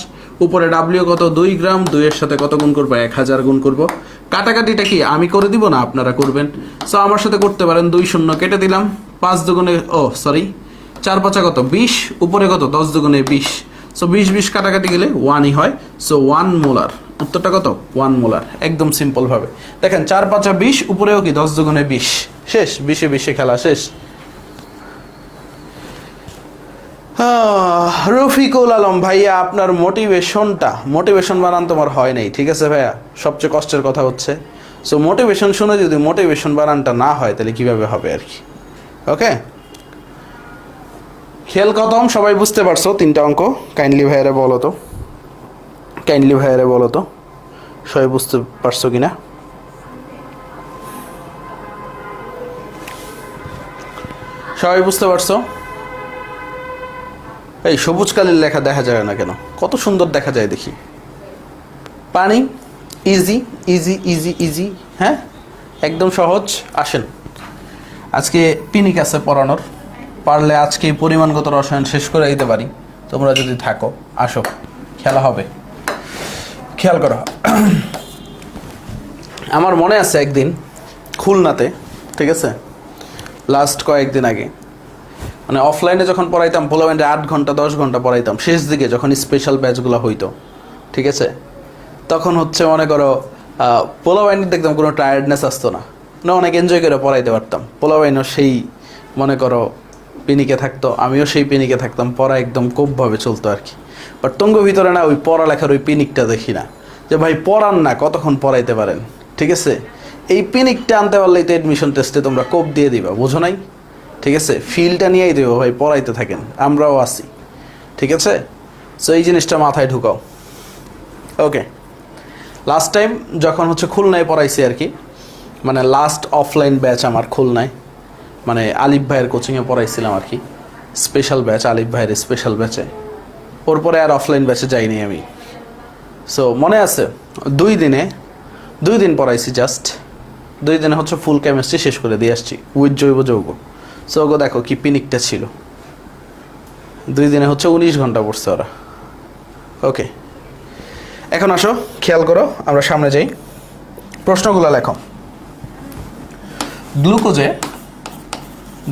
উপরে ডাব্লিউ কত? 2 গ্রাম, 2 এর সাথে কত গুণ করবো? 1000 গুণ করবো। কাটাকাটিটা কি আমি করে দিব না, আপনারা করবেন। সো আমার সাথে করতে পারেন। 2 শূন্য কেটে দিলাম, 5 দুগুণে 4 5 কত 20, উপরে কত 10 দুগুণে 20। সো 20 20 কাটাকাটি গেলে 1ই হয়। সো 1 মোলার, উত্তরটা কত 1 মোলার, একদম সিম্পল ভাবে দেখেন। 4 5 20, উপরেও কি 10 দুগুণে 20, শেষ। 20 20 খেলা শেষ। রফিকুল আলম ভাইয়া, আপনার মোটিভেশন বানান তোমার হয় নাই, ঠিক আছে ভাইয়া, সবচেয়ে কষ্টের কথা হচ্ছে। সো মোটিভেশন শুনে যদি মোটিভেশন বানানটা না হয় তাহলে কিভাবে হবে আর কি। ওকে, খেল খতম, সবাই বুঝতে পারছো 3টা অঙ্ক? কাইন্ডলি ভাইয়ারে বলো তো সবাই বুঝতে পারছো কিনা। সবাই বুঝতে পারছো? এই সবুজ কালির লেখা দেখা যায় না কেন? কত সুন্দর দেখা যায় দেখি। পানি, ইজি ইজি ইজি ইজি, হ্যাঁ একদম সহজ। আসেন, আজকে পিনিক আছে পড়ানোর, পারলে আজকে পরিমাণগত রসায়ন শেষ করে দিতে পারি। তোমরা যদি থাকো আসো, খেলা হবে। খেয়াল করো, আমার মনে আছে একদিন খুলনাতে, ঠিক আছে, লাস্ট কয়েকদিন আগে, মানে অফলাইনে যখন পড়াইতাম, পোলাবেন্ডে 8 ঘন্টা 10 ঘন্টা পড়াইতাম, শেষ দিকে যখন স্পেশাল ব্যাচগুলো হইতো, ঠিক আছে, তখন হচ্ছে মনে করো পোলাবেন্ডে দেখতাম কোনো টায়ার্ডনেস আসতো না, অনেক এনজয় করে পড়াইতে পারতাম। পোলাবেন্ডও সেই মনে করো পিনিকে থাকতো, আমিও সেই পিনিকে থাকতাম, পড়া একদম খুবভাবে চলতো আর কি। বাট তঙ্গ ভিতরে না ওই পড়ালেখার ওই পিনিকটা দেখি না, যে ভাই পড়ান না, কতক্ষণ পড়াইতে পারেন, ঠিক আছে। এই পিনিকটা আনতে পারলেই তো এডমিশন টেস্টে তোমরা কোপ দিয়ে দিবা, বোঝো নাই? ঠিক আছে, ফিলটা নিয়েই দেবো ভাই, পড়াইতে থাকেন, আমরাও আসি, ঠিক আছে। সো এই জিনিসটা মাথায় ঢুকাও। ওকে, লাস্ট টাইম যখন হচ্ছে খুলনায় পড়াইছি আর কি, মানে লাস্ট অফলাইন ব্যাচ আমার খুলনায়, মানে আলিফ ভাইয়ের কোচিংয়ে পড়াইছিলাম আর কি, স্পেশাল ব্যাচ, আলিফ ভাইয়ের স্পেশাল ব্যাচে। ওর পরে আর অফলাইন ব্যাচে যাইনি আমি। সো মনে আছে 2 দিন পড়াইছি, জাস্ট 2 দিনে হচ্ছে ফুল কেমিস্ট্রি শেষ করে দিয়ে আসছি উইথ জৈব যৌগ। সো ওগো দেখো কি পিনিকটা ছিল, 2 দিনে হচ্ছে 19 ঘন্টা পড়ছে ওরা। ওকে, এখন আসো খেয়াল করো, আমরা সামনে যাই, প্রশ্নগুলো লেখো।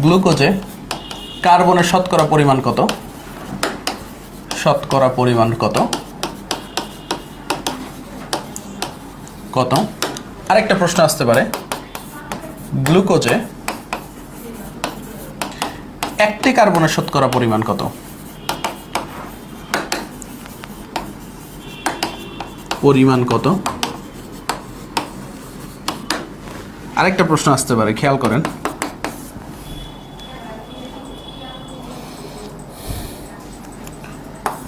গ্লুকোজে কার্বনের শতকরা পরিমাণ কত? শতকরা পরিমাণ কত? আরেকটা প্রশ্ন আসতে পারে, গ্লুকোজে একটি কার্বনের শতকরা পরিমাণ কত? আরেকটা প্রশ্ন আসতে পারে, খেয়াল করেন,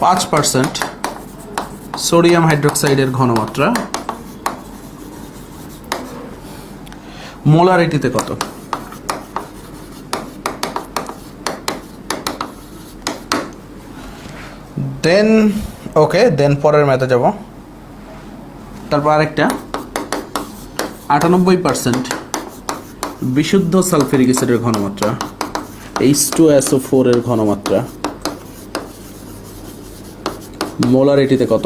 % সোডিয়াম হাইড্রোক্সাইডের ঘনমাত্রা মোলারিটিতে কত? দেন পরের ম্যাথে যাব। তারপর আরেকটা 98% বিশুদ্ধ সালফিউরিক অ্যাসিডের ঘনমাত্রা, H2SO4 এর ঘনমাত্রা মোলারিটিতে কত?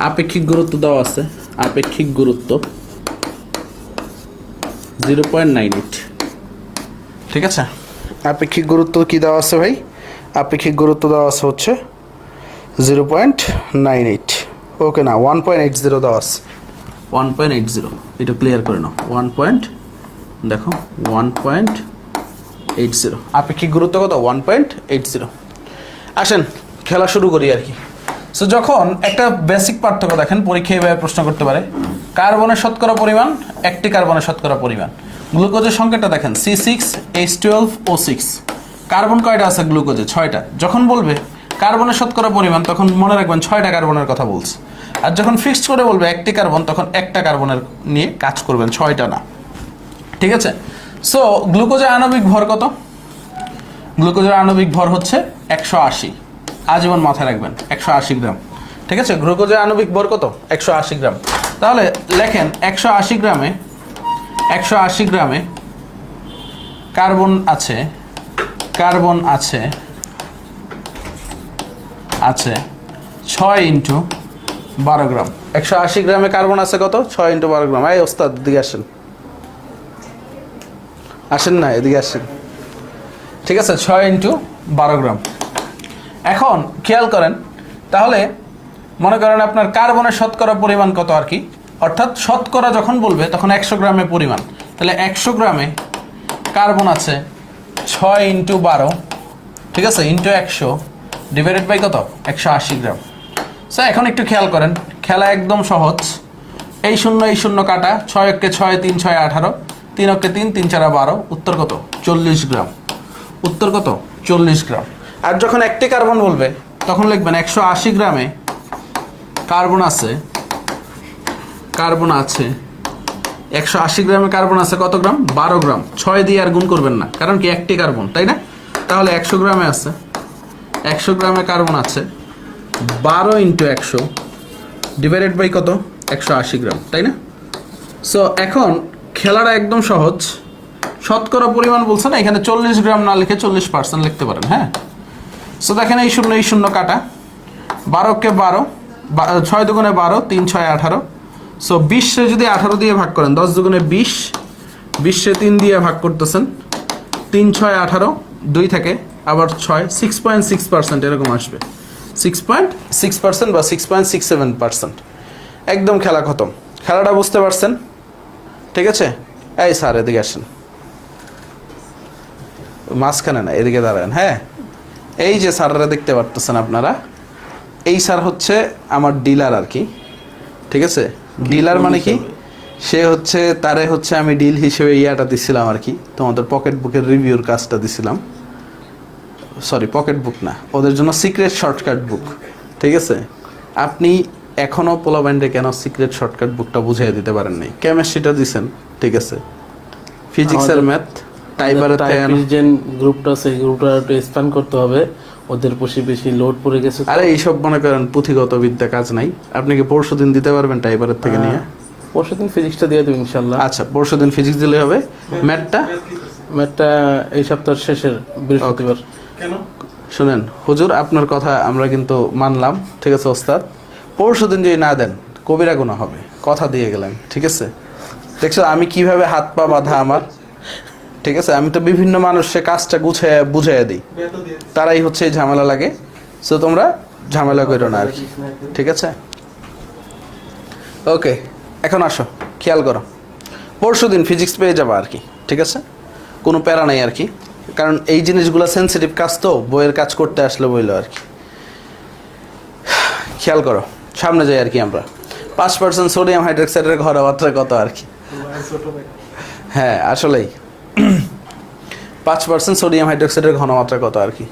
আপেক্ষিক গুরুত্ব দেওয়া আছে, আপেক্ষিক গুরুত্ব 0.98, ঠিক আছে। আপেক্ষিক গুরুত্ব কি দেওয়া আছে ভাই? আপেক্ষিক গুরুত্ব দেওয়া আছে হচ্ছে 0.98, ওকে না 1.80 দেওয়া আছে, 1.80, এটা ক্লিয়ার করে নাও। 1.80 আপেক্ষিক গুরুত্ব কত? 1.80। আসেন খেলা শুরু করি আর কি। সো যখন একটা বেসিক পার্থক্য দেখেন, পরীক্ষায় এভাবে প্রশ্ন করতে পারে, কার্বনের শতকরা পরিমাণ, একটি কার্বনের শতকরা পরিমাণ। গ্লুকোজের সংকেতটা দেখেন C6H12O6, কার্বন কয়টা আছে গ্লুকোজে? 6টা। যখন বলবে কার্বনের শতকরা পরিমাণ, তখন মনে রাখবেন 6টা কার্বনের কথা বলছে। আর যখন ফিক্সড করে বলবে একটি কার্বন, তখন একটা কার্বনের নিয়ে কাজ করবেন, 6টা না, ঠিক আছে। সো গ্লুকোজের আণবিক ভর কত? গ্লুকোজের আণবিক ভর হচ্ছে 180, আজীবন মাথায় রাখবেন, 180 গ্রাম, ঠিক আছে। গ্লুকোজের আণবিক ভর কত? 180 গ্রাম। তাহলে লেখেন 180 গ্রামে কার্বন আছে আছে 6 ইন্টু 12 গ্রাম। 180 গ্রামে কার্বন আছে কত? 6 ইন্টু 12 গ্রাম। এই ওস্তাদ এদিকে আসেন, আসেন না এদিকে আসেন। ঠিক আছে, 6 ইন্টু 12 গ্রাম। এখন খেয়াল করেন, তাহলে মনে করেন আপনার কার্বনের শতকরা পরিমাণ কত আর কি, অর্থাৎ শতকরা যখন বলবে তখন 100 গ্রামের পরিমাণ। তাহলে 100 গ্রামে কার্বন আছে 6 ইন্টু 12, ঠিক আছে, ইন্টু 100 ডিভাইডেড বাই কত? 180 গ্রাম। সো এখন একটু খেয়াল করেন, খেলা একদম সহজ। এই শূন্য কাটা, 6 একে 6, 3 6 18, 3 অক্ষে 3, 3 4 12, উত্তর কত? 40 গ্রাম। উত্তর কত? 40 গ্রাম। আর যখন একটি কার্বন বলবে তখন লিখবেন 180 গ্রামে কার্বন আছে 180 গ্রামে কার্বন আছে কত গ্রাম? 12 গ্রাম। 6 দিয়ে আর গুণ করবেন না, কারণ কি একটি কার্বন, তাই না? তাহলে 100 গ্রামে আছে 100 গ্রামে কার্বন আছে 12 ইন্টু 100 ডিভাইডেড বাই কত? 180 গ্রাম, তাই না? সো এখন খেলাটা একদম সহজ। শতকরা পরিমাণ বলছে না, এখানে 40 গ্রাম না লিখে 40% লিখতে পারেন। হ্যাঁ, সো দেখেন এই শূন্য কাটা, 12 কে 12, 6 দুগুণে 12, 3 6 18। সো 20 যদি 18 দিয়ে ভাগ করেন, 10 দুগুণে 20, 20 3 দিয়ে ভাগ করতেছেন, 3 6 18, 2 থেকে আবার 6, 6.6% এরকম আসবে। 6.6% বা 6.67%। একদম খেলা খতম। খেলাটা বুঝতে পারছেন? ঠিক আছে, এই স্যার এদিকে আসেন, মাঝখানে না, এদিকে দাঁড়ান। হ্যাঁ, এই যে স্যাররা দেখতে পারতেছেন আপনারা, এই স্যার হচ্ছে আমার ডিলার আর কি। ঠিক আছে, ডিলার মানে কি, সে হচ্ছে তারে হচ্ছে আমি ডিল হিসেবে ইয়াটা দিছিলাম আর কি, তোমাদের পকেট বুকের রিভিউর কাজটা দিছিলাম। সরি, পকেট বুক না, ওদের জন্য সিক্রেট শর্টকাট বুক। ঠিক আছে, আপনি এখনো পোলাবাইন্ডে কেন সিক্রেট শর্টকাট বুকটা বুঝিয়ে দিতে পারেন নাই? কেমিস্ট্রিটা দিছেন, ঠিক আছে, ফিজিক্সের ম্যাথ টাইপারের গ্রুপটা, সেই গ্রুপটা একটু এক্সপ্যান্ড করতে হবে, ওদের বেশি লোড পড়ে গেছে। আরে এইসব মনে করেন পুঁথিগত বিদ্যা কাজ নাই। আপনি কি পরশুদিন দিতে পারবেন টাইপারের থেকে নিয়ে? পরশুদিন ফিজিক্সটা দিয়ে দেবো ইনশাল্লাহ। আচ্ছা, পরশুদিন ফিজিক্স দিলে হবে। ম্যাথটা এই সপ্তাহের শেষের বৃহস্পতিবার। কেন? শুনেন হুজুর, আপনার কথা আমরা কিন্তু মানলাম, ঠিক আছে ওস্তাদ। পরশুদিন যদি না দেন কবিরা গুনাহ হবে, কথা দিয়ে গেলেন। ঠিক আছে, দেখছো আমি কিভাবে হাত পা বাঁধা আমার। ঠিক আছে, আমি তো বিভিন্ন মানুষের কাজটা বুঝাইয়া দিই, তারাই হচ্ছে ঝামেলা লাগে। সো তোমরা ঝামেলা করো না আর কি, ঠিক আছে? ওকে, এখন আসো, খেয়াল করো, পরশুদিন ফিজিক্স পেয়ে যাবা আর কি, ঠিক আছে? কোনো প্যারা নাই আর কি, কারণ এই জিনিসগুলো সেন্সিটিভ কাজ, তো বইয়ের কাজ করতে আসলে বইলো আর কি। খেয়াল করো, সামনে যাই আর কি আমরা। 5% সোডিয়াম হাইড্রোক্সাইডের ঘনমাত্রা কত আর কি? হ্যাঁ, আসলেই 5% সোডিয়াম হাইড্রোক্সাইডের ঘনমাত্রা কত আর কি?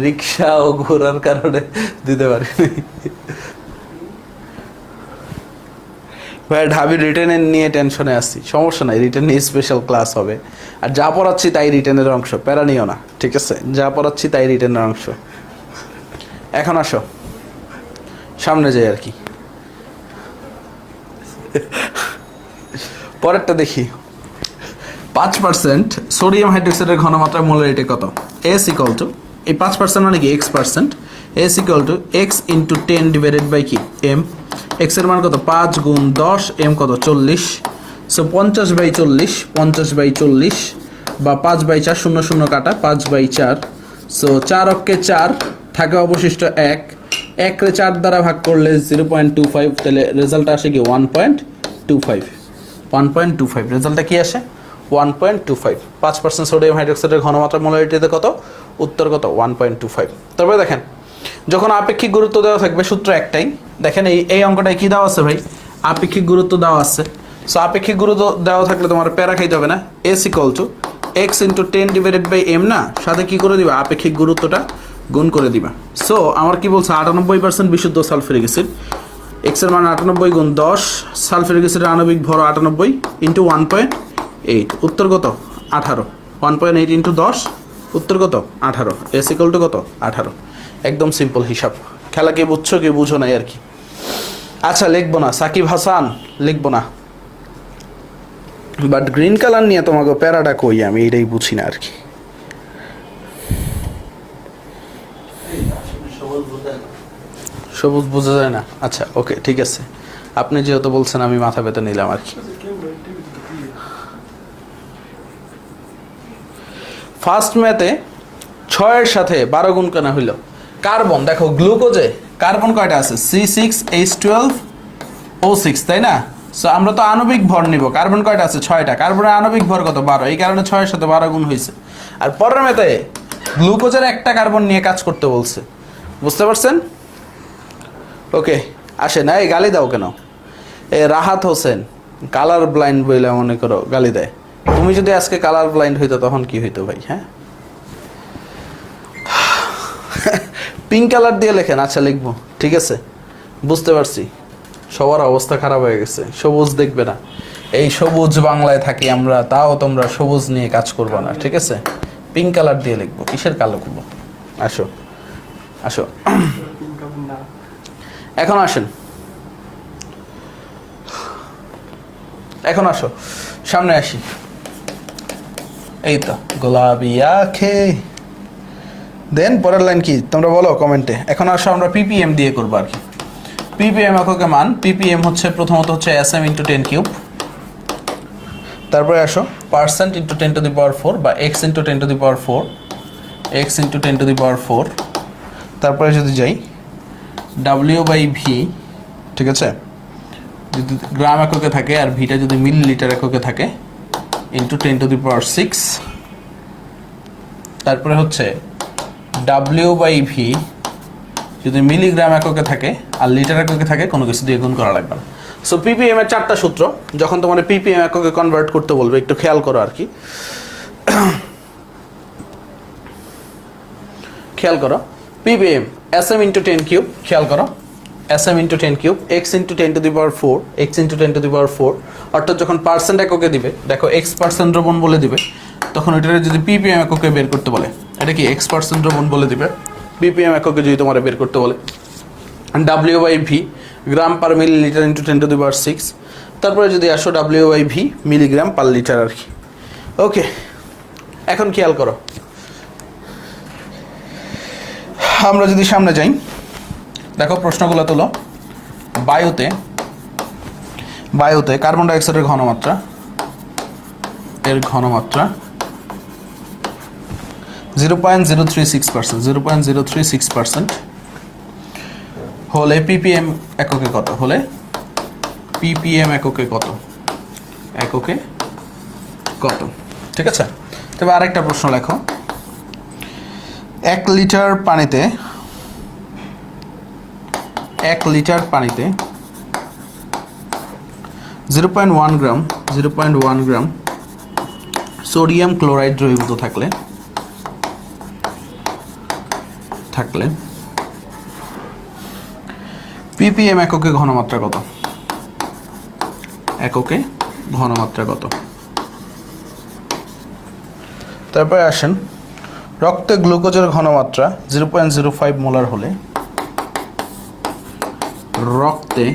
রিক্সা ও ঘোরার কারণে দিতে পারিনি ভাই। ঢাবি রিটেনের নিয়ে টেনশনে আসছি, সমস্যা নাই, রিটেন নিয়ে স্পেশাল ক্লাস হবে। আর যা পড়াচ্ছি তাই রিটেনের অংশ, প্যারা নিও না, ঠিক আছে? যা পড়াচ্ছি তাই রিটেনের অংশ। এখন আসো, সামনে যাই আর কি। পরেরটা দেখি। 5% সোডিয়াম হাইড্রোক্সাইডের ঘনমাত্রা মোলারিটি কত? এস ইকুয়াল টু, এই 5% মানে কি x%, S equal to x into 10 divided by কি m। x এর মান কত? 5 গুণ 10, m কত? 40। সো 50/40, 50/40 বা 5/4, 0 0 কাটা, 5/4। সো 4 অক্ষে 4 থাকে অবশিষ্ট 1, 1 রে 4 দ্বারা ভাগ করলে 0.25, তাহলে রেজাল্ট আসে কি 1.25। 1.25 রেজাল্টটা কি আসে? 1.25। 5% সোডিয়াম হাইড্রোক্সাইডের ঘনমাত্রা মোলারিটিতে কত? উত্তর কত? 1.25। তারপরে দেখেন, যখন আপেক্ষিক গুরুত্ব দেওয়া থাকবে সূত্র একটাই। দেখেন এই অঙ্কটায় কি দেওয়া আছে ভাই? আপেক্ষিক গুরুত্ব দেওয়া আছে। সো আপেক্ষিক গুরুত্ব দেওয়া থাকলে তোমার প্যারা খাইতে হবে না। S equal to x into 10 divided by m, না, সাথে কি করে দিবা? আপেক্ষিক গুরুত্বটা গুণ করে দিবা। সো আমার কি বলছে? 98% বিশুদ্ধ সালফিউরিক অ্যাসিড। x এর মান 98 গুণ 10, সালফিউরিক অ্যাসিডের আণবিক ভর 98 ইন্টু 1.8, উত্তর কত? 18। 1.8 ইন্টু 10, উত্তর কত? 18। এস ইকুয়াল টু কত? 18। একদম সিম্পল হিসাব। খেলা কি বুঝছো কি বুঝো নাই আর কি? আচ্ছা, লিখবো না, সাকিব হাসান লিখবো না। বাট গ্রিন কালার নিয়ে তোমাকে প্যারাটা কই আমি এটাই বুঝি না আর কি। সবুজ বোঝা যায় না, আচ্ছা ওকে ঠিক আছে, আপনি যেহেতু বলছেন আমি মাথা পেতে নিলাম আর কি। ফার্স্ট ম্যাথে 6-এর সাথে 12 গুণ কেন হইল? কার্বন দেখো, গ্লুকোজে কার্বন কয়টা আছে? C6H12O6, তাই না? সো আমরা তো আণবিক ভর নিব, কার্বন কয়টা আছে? 6টা। কার্বনের আণবিক ভর কত? 12, এই কারণে 6-এর সাথে 12 গুণ হয়েছে। আর পরের ম্যাথে গ্লুকোজের একটা কার্বন নিয়ে কাজ করতে বলছে, বুঝতে পারছেন? ওকে আসে না, এই গালি দাও কেন? এ রাহাত হোসেন কালার ব্লাইন্ড বলে মনে করো গালি দেয়। তুমি যদি আজকে কালার ব্লাইন্ড হইতো তখন কি হইতো ভাই? হ্যাঁ, পিঙ্ক কালার দিয়ে লেখেন। আচ্ছা লিখবো, ঠিক আছে, বুঝতে পারছি। সবার অবস্থা খারাপ হয়ে গেছে, সবুজ দেখবে না। এই সবুজ বাংলায় থাকি আমরা, তাও তোমরা সবুজ নিয়ে কাজ করবো না, ঠিক আছে? পিঙ্ক কালার দিয়ে লিখবো। কিসের কালো করবো? আসো আসো, এখন আসেন, এখন আসো, সামনে আসি। এই তো গোলাপি আঁখে। দেন পরের লাইন কি তোমরা বলো কমেন্টে। এখন আসো আমরা পিপিএম দিয়ে করবো আর কি। পিপিএম এককে মান, পিপিএম হচ্ছে প্রথমত হচ্ছে SM × 10³, তারপরে আসো পার্সেন্ট × 10⁴ বা x × 10⁴, x × 10⁴। তারপরে যদি যাই W/V, ঠিক আছে, যদি গ্রাম এককে থাকে আর ভিটা যদি মিলিলিটার এককে থাকে, × 10⁶। তারপরে হচ্ছে W/V যদি মিলিগ্রাম এককে থাকে আর লিটার এককে থাকে, কোনো কিছু দিয়ে গুণ করা লাগবে না। সো পিপিএম এর 4টা সূত্র, যখন তোমার পিপিএম এককে কনভার্ট করতে বলবে একটু খেয়াল করো আর কি। খেয়াল করো, পিপিএম SM × 10³ খেয়াল করো, SM × 10³ x × 10⁴, x × 10⁴, অর্থাৎ যখন পার্সেন্ট এককে দিবে, দেখো x% দ্রবণ বলে দিবে, তখন ওইটারে যদি পিপিএম এককে বের করতে বলে, এটা কি x% দ্রবণ বলে দিবে। পিপিএম এককে যদি তোমার বের করতে বলে, W/V গ্রাম পার মিলিলিটার × 10⁶। তারপরে যদি আসো W/V মিলিগ্রাম পার লিটার আর কি। ওকে, এখন খেয়াল করো, আমরা যদি সামনে যাই, দেখো প্রশ্নগুলো তোলো। বায়ুতে কার্বন ডাইঅক্সাইডের ঘনমাত্রা, এর ঘনমাত্রা 0.036%, 0.036% হলে পিপিএম এককে কত? হলে পিপিএম এককে কত? এককে কত? ঠিক আছে, তবে আরেকটা প্রশ্ন লেখো। 1 লিটার পানিতে 0.1 গ্রাম সোডিয়াম ক্লোরাইড দ্রবীভূত থাকলে পিপিএম এককে ঘনমাত্রা কত? এককে ঘনমাত্রা কত? তারপরে আসেন, রক্তে গ্লুকোজের ঘনমাত্রা 0.05 মোলার হলে, রক্তে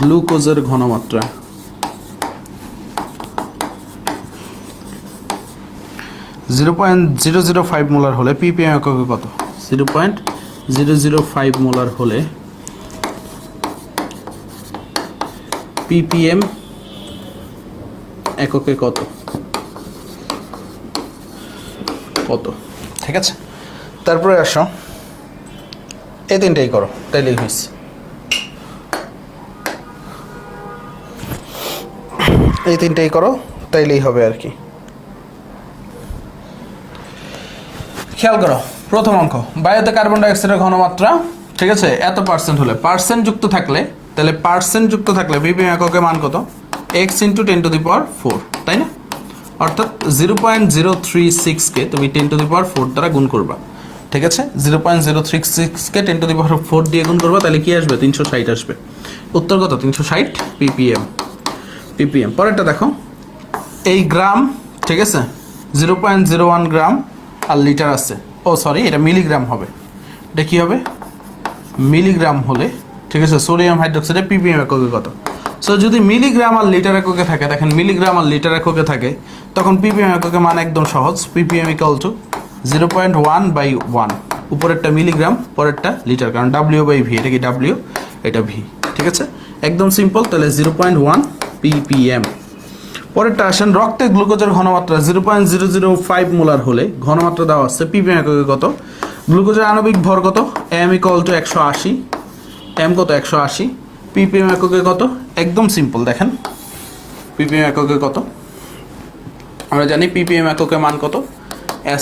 গ্লুকোজের ঘনমাত্রা 0.005 মোলার হলে পিপিএম এককে কত? 0.005 মোলার হলে পিপিএম এককে কত? কত? ঠিক আছে, তারপরে আসো এই তিনটাই করো, তাইলেই হয়েছে। এই তিনটাই করো, তাইলেই হবে আর কি। খেয়াল করো প্রথম অঙ্ক, বায়ুতে কার্বন ডাইঅক্সাইডের ঘনমাত্রা, ঠিক আছে, এত পার্সেন্ট হলে, পার্সেন্ট যুক্ত থাকলে, তাহলে পার্সেন্ট যুক্ত থাকলে পিপিএম এককে মান কত? x × 10⁴, তাই না? অর্থাৎ 0.036কে তুমি 10⁴ দ্বারা গুণ করবা, ঠিক আছে? 0.036কে 10⁴ দিয়ে গুণ করবা, তাহলে কি আসবে? 360 আসবে। উত্তর কত? 360 পিপিএম। পরেরটা দেখো, এই গ্রাম, ঠিক আছে, 0.01 গ্রাম আর লিটার আছে, ও সরি এটা মিলিগ্রাম হবে, এটা কি হবে? মিলিগ্রাম হলে, ঠিক আছে, সোডিয়াম হাইড্রোক্সাইডের পিপিএম এককে কত? সো যদি মিলিগ্রাম আর লিটার এককে থাকে, দেখেন মিলিগ্রাম আর লিটার এককে থাকে, তখন পিপিএম এককে মান একদম সহজ। পিপিএম ইকুয়াল টু 0.1/1, উপরেরটা মিলিগ্রাম, পরেরটা লিটার, কারণ W/V, এটা কি W, এটা V, ঠিক আছে, একদম সিম্পল। তাহলে 0.1 ppm। পরেরটা আসেন, রক্তে গ্লুকোজের ঘনমাত্রা 0.005 মোলার হলে ঘনমাত্রা দেওয়া আছে পিপিএম এককে কত, গ্লুকোজের আণবিক ভর কত, m ইকুয়াল টু 180, m কত 180, ppm এককে কত, একদম সিম্পল। দেখেন ppm এককে কত, আমরা জানি ppm এককে মান কত,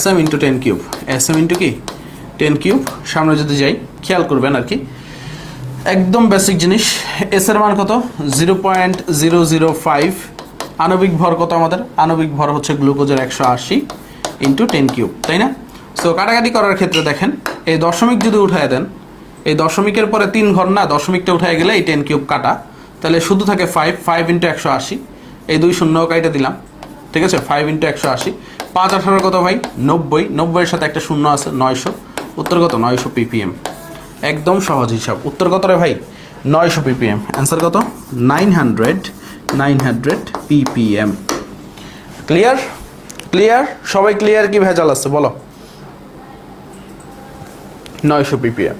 sm into 10 cube, sm into কি 10 কিউব। সামনে যদি যাই খেয়াল করবেন আর কি, একদম বেসিক জিনিস। এস এর মান কত, 0.005। আণবিক ভর কত আমাদের, আণবিক ভর হচ্ছে গ্লুকোজের 180 ইন্টু 10 কিউব, তাই না? সো কাটাকাটি করার ক্ষেত্রে দেখেন, এই দশমিক যদি উঠায় দেন, এই দশমিকের পরে 3 ঘর না, দশমিকটা উঠায় গেলে এই 10 কিউব কাটা, তাহলে শুধু থাকে 5 ইন্টু 180, এই 2 শূন্য কাইটা দিলাম, ঠিক আছে, 5 ইন্টু 180, 5 18 কত ভাই 90, 90 এর সাথে একটা শূন্য আছে 900, উত্তর কত 900 ppm। একদম সহজ হিসাব, উত্তর কত রে ভাই 900 ppm, অ্যান্সার কত 900 ppm। ক্লিয়ার? ক্লিয়ার সবাই? ক্লিয়ার কি ভেজাল আছে বলো? 900 ppm।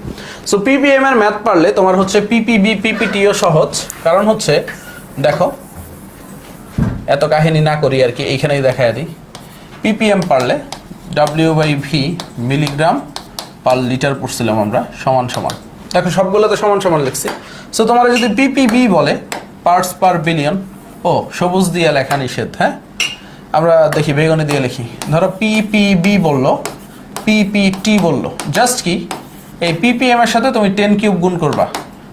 সো ppm এর ম্যাথ পারলে তোমার হচ্ছে ppb pptও সহজ, কারণ হচ্ছে দেখো এত কাহিনী না করি আর কি, এইখানেই দেখায় দিই। ppm পারলে W/V মিলিগ্রাম পার লিটার পড়ছিলাম আমরা, সমান সমান, দেখো সবগুলোতে সমান সমান লিখছি। সো তোমার যদি ppb বলে পার্টস পার বিলিয়ন, ও সবুজ দিয়ে লেখা নিষেধ, হ্যাঁ আমরা দেখি বেগুনি দিয়ে লিখি। ধরো ppb বললো, ppt বললো, জাস্ট কি এই ppm এর সাথে তুমি 10 কিউব গুণ করবা,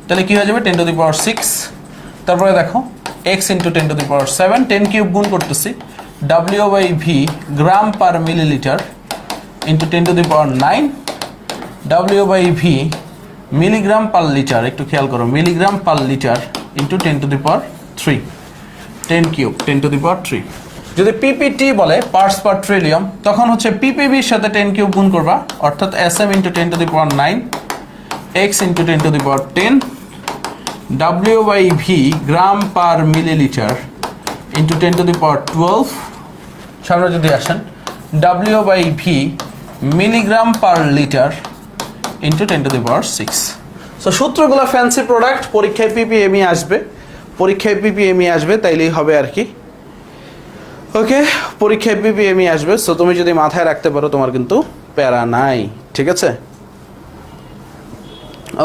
তাহলে কি হয়ে যাবে 10⁶। তারপরে দেখো x ইন্টু 10⁷, 10 কিউব গুণ করতেছি, W/V gram per millilitre into 10⁹, W/V milligram per litre, একটু খেয়াল করো, milligram per litre into 10⁻3, 10 cube 10⁻3। যদি PPT বলে পার্টস পার ট্রিলিয়ন, তখন হচ্ছে PPB এর সাথে 10 কিউব গুণ করবা, অর্থাৎ SM into 10⁹, X into 10⁻10, W/V gram per millilitre into 10⁻12। সামনে যদি আসেন W/V milligram per litre into 10⁶। So সূত্রগুলো ফ্যান্সি প্রোডাক্ট, পরীক্ষায় ppm আসবে, পরীক্ষায় ppm আসবে, তাইলেই হবে আর কি। ওকে, পরীক্ষায় ppm আসবে। সো তুমি যদি মাথায় রাখতে পারো তোমার কিন্তু প্যারা নাই, ঠিক আছে?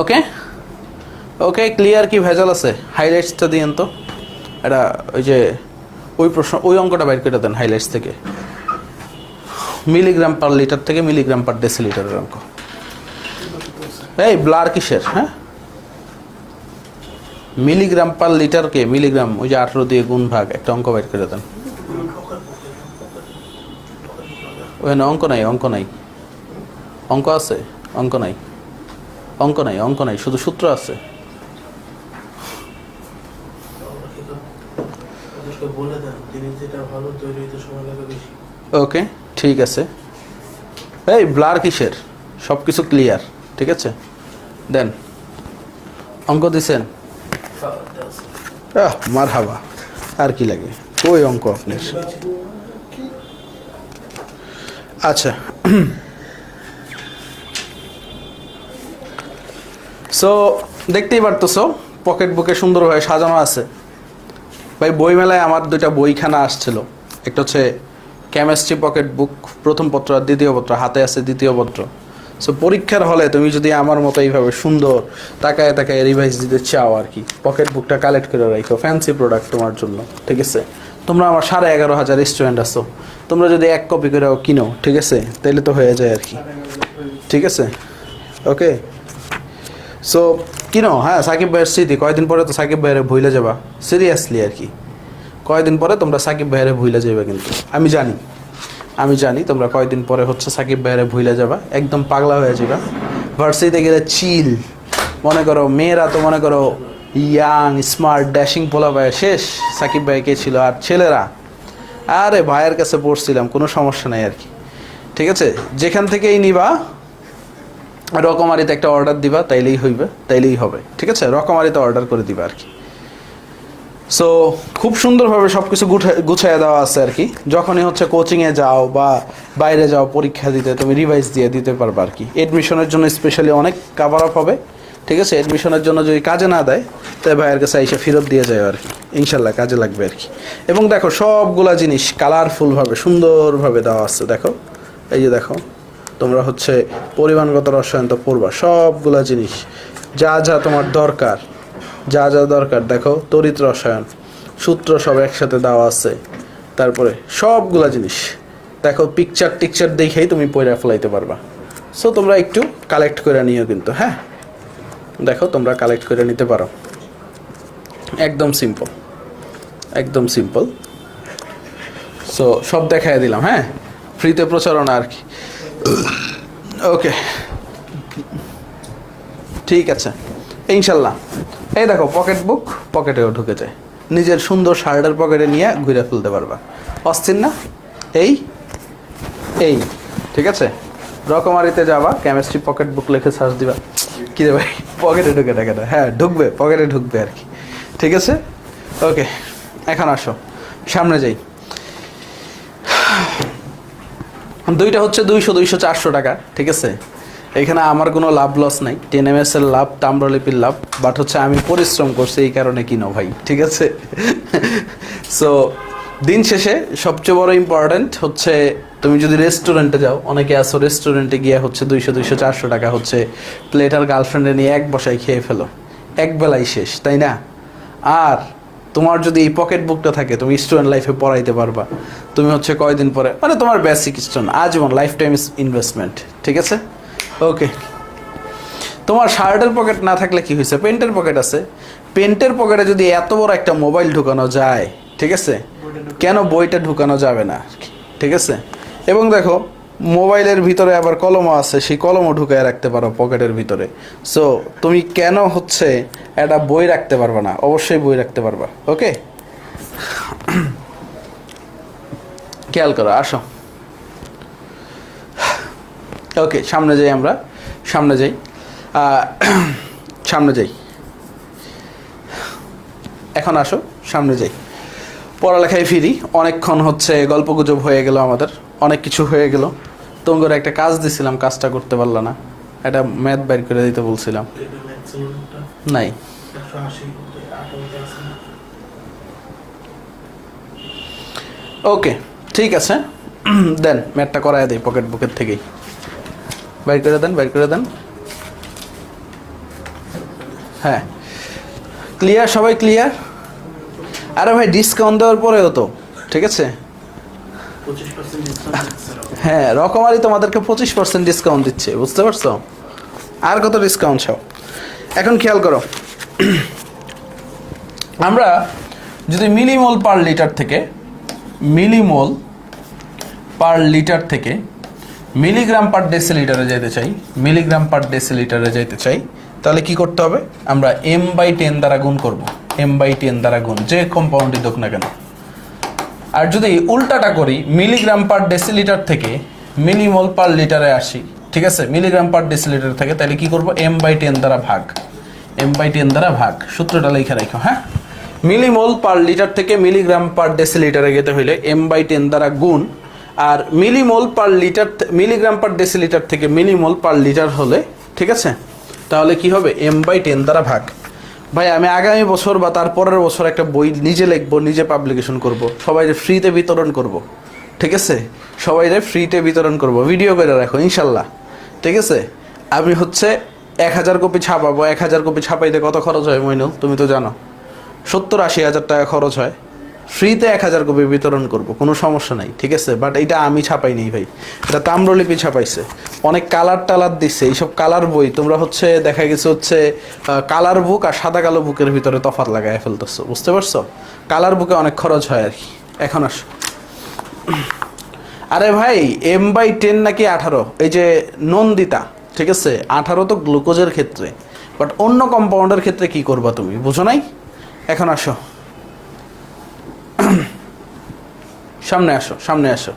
ওকে ওকে, ক্লিয়ার কি ভেজাল আছে? হাইলাইটসটা দিয়েন তো, এটা ওই যে ওই প্রশ্ন, ওই অঙ্কটা বাইর করে দেন হাইলাইটস থেকে, মিলিগ্রাম পার লিটার থেকে মিলিগ্রাম পার ডেসিলিটারের অঙ্ক। এই ব্লার কিসের, হ্যাঁ মিলিগ্রাম পার লিটারকে মিলিগ্রাম, ওই যে 18 দিয়ে গুণ ভাগ, একটা অঙ্ক বাইর করে দেন। ওখানে অঙ্ক নাই, অঙ্ক নাই, অঙ্ক আছে, অঙ্ক নাই, অঙ্ক নাই, অঙ্ক নাই, শুধু সূত্র আছে। ওকে ঠিক আছে। এই ব্লার কিসের, সব কিছু ক্লিয়ার, ঠিক আছে, দেন অঙ্ক দিছেন, মারহাবা, আর কি লাগে, ওই অঙ্ক আপনার। আচ্ছা, সো দেখতেই পারতেছো পকেট বুকে সুন্দরভাবে সাজানো আছে। ভাই বই মেলায় আমার 2টা বইখানা আসছিল, একটা হচ্ছে কেমিস্ট্রি পকেট বুক প্রথম পত্র আর দ্বিতীয় পত্র, হাতে আছে দ্বিতীয় পত্র। সো পরীক্ষার হলে তুমি যদি আমার মতো এইভাবে সুন্দর তাকায় তাকায় রিভাইজ দিতে চাও আর কি, পকেট বুকটা কালেক্ট করে রাখো, ফ্যান্সি প্রোডাক্ট তোমার জন্য, ঠিক আছে? তোমরা আমার 11,500 স্টুডেন্ট আছো, তোমরা যদি 1 কপি করেও কিনো, ঠিক আছে, তাইলে তো হয়ে যায় আর কি, ঠিক আছে? ওকে, সো কিনো, হ্যাঁ সাকিব ভাইয়ের স্মৃতি, কয়দিন পরে তো সাকিব ভাইয়ের ভুলে যাবা, সিরিয়াসলি আর কি, কয়দিন পরে তোমরা সাকিব ভাইয়ের ভুলে যাবে, কিন্তু আমি জানি তোমরা কয়দিন পরে হচ্ছে সাকিব ভাইয়ের ভুলে যাবা, একদম পাগলা হয়ে যাবা। ভার্সিটিতে গেলে চিল, মনে করো মেয়েরা তো মনে করো ইয়াং স্মার্ট ড্যাশিং পোলা ভাই, শেষ সাকিব ভাই কে ছিল, আর ছেলেরা আরে ভাইয়ের কাছে পড়ছিলাম, কোনো সমস্যা নাই আর কি, ঠিক আছে? যেখান থেকেই নিবা রকমারিতে একটা অর্ডার দিবা, তাইলেই হবে, ঠিক আছে? রকমারিতে অর্ডার করে দিবা আর কি। সো খুব সুন্দরভাবে সব কিছু গুছিয়ে দেওয়া আছে আর কি। যখনই হচ্ছে কোচিংয়ে যাও বা বাইরে যাও পরীক্ষা দিতে, তুমি রিভাইজ দিয়ে দিতে পারবে আর কি। এডমিশনের জন্য স্পেশালি অনেক কাভার আপ হবে, ঠিক আছে। এডমিশনের জন্য যদি কাজে না দেয় তাই ভাইয়ের কাছে এসে ফেরত দিয়ে যায় আর কি, ইনশাল্লাহ কাজে লাগবে আর কি। এবং দেখো সবগুলা জিনিস কালারফুলভাবে সুন্দরভাবে দেওয়া আছে। দেখো এই যে দেখো, তোমরা হচ্ছে পরিমাণগত রসায়ন তো পড়বা, সবগুলা জিনিস যা যা তোমার দরকার, যা যা দরকার দেখো, তড়িৎ রসায়ন সূত্র সব একসাথে দেওয়া আছে। তারপরে সবগুলা জিনিস দেখো, পিকচার টিকচার দেখেই তুমি পড়ে ফেলাইতে পারবা। সো তোমরা একটু কালেক্ট করে নিও কিন্তু, হ্যাঁ দেখো তোমরা কালেক্ট করে নিতে পারো, একদম সিম্পল, একদম সিম্পল। সো সব দেখাই দিলাম, হ্যাঁ ফ্রিতে প্রচারণা আর কি। ওকে ঠিক আছে ইনশাল্লাহ। এই দেখো পকেট বুক পকেটেও ঢুকে যায়, নিজের সুন্দর শার্টের পকেটে নিয়ে ঘুরে ফেলতে পারবা, অস্থির না? এই এই ঠিক আছে, রকমারিতে যাবা, কেমিস্ট্রি পকেট বুক লিখে সার্চ দিবা, কী রে ভাই পকেটে ঢুকে থাকে না, হ্যাঁ ঢুকবে, পকেটে ঢুকবে আর কি, ঠিক আছে। ওকে এখন আসো সামনে যাই। দুইটা হচ্ছে 200, 200, 400 টাকা, ঠিক আছে। এখানে আমার কোনো লাভ লস নাই, 10 এর লাভ, তাম্রলিপির লাভ, বাট হচ্ছে আমি পরিশ্রম করছি এই কারণে কিনো ভাই, ঠিক আছে। সো দিন শেষে সবচেয়ে বড় ইম্পর্ট্যান্ট হচ্ছে তুমি যদি রেস্টুরেন্টে যাও, অনেকে আসো রেস্টুরেন্টে গিয়ে হচ্ছে 200, 200, 400 টাকা হচ্ছে প্লেট আর গার্লফ্রেন্ডে নিয়ে এক বসায় খেয়ে ফেলো, এক বেলাই শেষ, তাই না? আর তোমার যদি এই পকেট বুকটা থাকে, তুমি স্টুডেন্ট লাইফে পড়াইতে পারবা, তুমি হচ্ছে কয়দিন পরে মানে তোমার বেসিক স্টুডেন্ট আজীবন, লাইফ টাইম ইনভেস্টমেন্ট, ঠিক আছে। ওকে তোমার শার্টের পকেট না থাকলে কি হয়েছে, পেন্টের পকেট আছে, পেন্টের পকেটে যদি এত বড় একটা মোবাইল ঢুকানো যায়, ঠিক আছে, কেন বইটা ঢুকানো যাবে না, ঠিক আছে। এবং দেখো মোবাইলের ভিতরে আবার কলমও আছে, সেই কলমও ঢুকায় রাখতে পারো পকেটের ভিতরে। সো তুমি কেন হচ্ছে একটা বই রাখতে পারবা না? অবশ্যই বই রাখতে পারবা। ওকে খেয়াল করো, আসো ওকে সামনে যাই, আমরা সামনে যাই, সামনে যাই, এখন আসো সামনে যাই, পড়ালেখায় ফিরি। অনেকক্ষণ হচ্ছে গল্পগুজব হয়ে গেল, আমাদের অনেক কিছু হয়ে গেল। তোমাদের একটা কাজ দিছিলাম, কাজটা করতে পারলো না, একটা ম্যাথ বাইর করে দিতে বলছিলাম, নাই। ওকে ঠিক আছে, দেন ম্যাথটা করায় দেই পকেট বুকের থেকেই, বাইর করে দেন, বাইর করে দেন। হ্যাঁ ক্লিয়ার, সবাই ক্লিয়ার? আরে ভাই ডিসকাউন্ট দেওয়ার পরেও তো, ঠিক আছে। হ্যাঁ রকমারি তোমাদেরকে 25% ডিসকাউন্ট দিচ্ছে, বুঝতে পারছো? আর কত ডিসকাউন্ট চাও? এখন খেয়াল করো, আমরা যদি মিলিমোল পার লিটার থেকে, মিলিমোল পার লিটার থেকে মিলিগ্রাম পার ডেসিলিটারে যেতে চাই, মিলিগ্রাম পার ডেসিলিটারে যেতে চাই, তাহলে কি করতে হবে? আমরা m/10 দ্বারা গুণ করব, m/10 দ্বারা গুণ, যে কম্পাউন্ডই হোক না কেন। আর যদি উল্টাটা করি, মিলিগ্রাম পার ডেসিলিটার থেকে মিলিমোল পার লিটারে আসি, ঠিক আছে, মিলিগ্রাম পার ডেসিলিটার থেকে, তাহলে কি করব? m/10 দ্বারা ভাগ, m/10 দ্বারা ভাগ, সূত্রটা লিখে রাখো, হ্যাঁ। মিলিমোল পার লিটার থেকে মিলিগ্রাম পার ডেসিলিটারে যেতে হইলে m/10 দ্বারা গুণ, আর millimole per litre, milligram per decilitre থেকে মিলিমোল পার লিটার হলে, ঠিক আছে, তাহলে কি হবে? m/10 দ্বারা ভাগ। ভাই আমি আগামী বছর বা তার পরের বছর একটা বই নিজে লিখবো, নিজে পাবলিকেশন করব, সবাইকে ফ্রিতে বিতরণ করব, ঠিক আছে, সবাইকে ফ্রিতে বিতরণ করব, ভিডিও করে রাখো ইনশাল্লাহ, ঠিক আছে। আমি হচ্ছে 1000 কপি ছাপাবো, 1000 কপি ছাপাইতে কত খরচ হয় মইনুল, তুমি তো জানো, 70-80 হাজার টাকা খরচ হয়। ফ্রিতে 1000 কপি বিতরণ করব, কোনো সমস্যা নাই, ঠিক আছে। বাট এটা আমি ছাপাই নি ভাই, এটা তাম্রলিপি ছাপাইছে, অনেক কালার টালার দিচ্ছে, এইসব কালার বই তোমরা হচ্ছে দেখা গেছে হচ্ছে কালার বুক আর সাদা কালো বুকের ভিতরে তফাৎ লাগায় ফেলতেছো, বুঝতে পারছো? কালার বুকে অনেক খরচ হয় আর কি। এখন আসো, আরে ভাই m/10 নাকি 18, এই যে নন্দিতা, ঠিক আছে, 18 তো গ্লুকোজের ক্ষেত্রে, বাট অন্য কম্পাউন্ডের ক্ষেত্রে কি করবা তুমি, বুঝো নাই? এখন আসো সামনে আসো, সামনে আসো,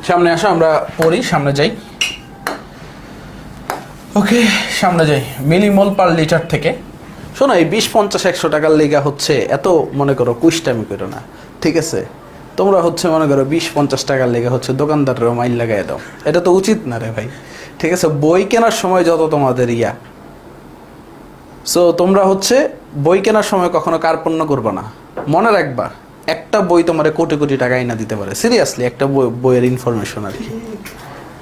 সামনে আসো, আমরা পড়ি, সামনে যাই। ওকে সামনে যাই। মিলিমোল পার লিটার থেকে শোনো, এই 20, 50, 100 টাকার লেগা হচ্ছে এত মনে করো কুইস্টামি করো না, ঠিক আছে? তোমরা হচ্ছে মনে করো 20, 50 টাকার লেগা হচ্ছে দোকানদারেরও মাইল লাগাই দাও, এটা তো উচিত না রে ভাই, ঠিক আছে? বই কেনার সময় যত তোমাদের সো তোমরা হচ্ছে বই কেনার সময় কখনো কার্পণ্য করবে না, মনে রাখবা একটা বই তোমার কোটি কোটি টাকা না দিতে পারে, সিরিয়াসলি একটা বইয়ের ইনফরমেশন আর কি।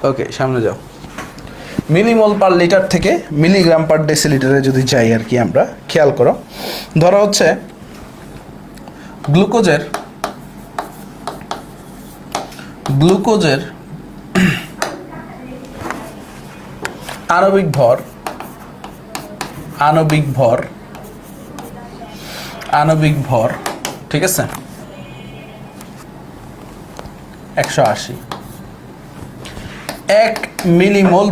ওকে, সামনে যাও। মিলিমোল পার লিটার থেকে মিলিগ্রাম পার ডেসিলিটারে যদি যাই আর কি, আমরা খেয়াল করো, ধরো হচ্ছে গ্লুকোজের আণবিক ভর ঠিক আছে 180, 1 মিলিমোল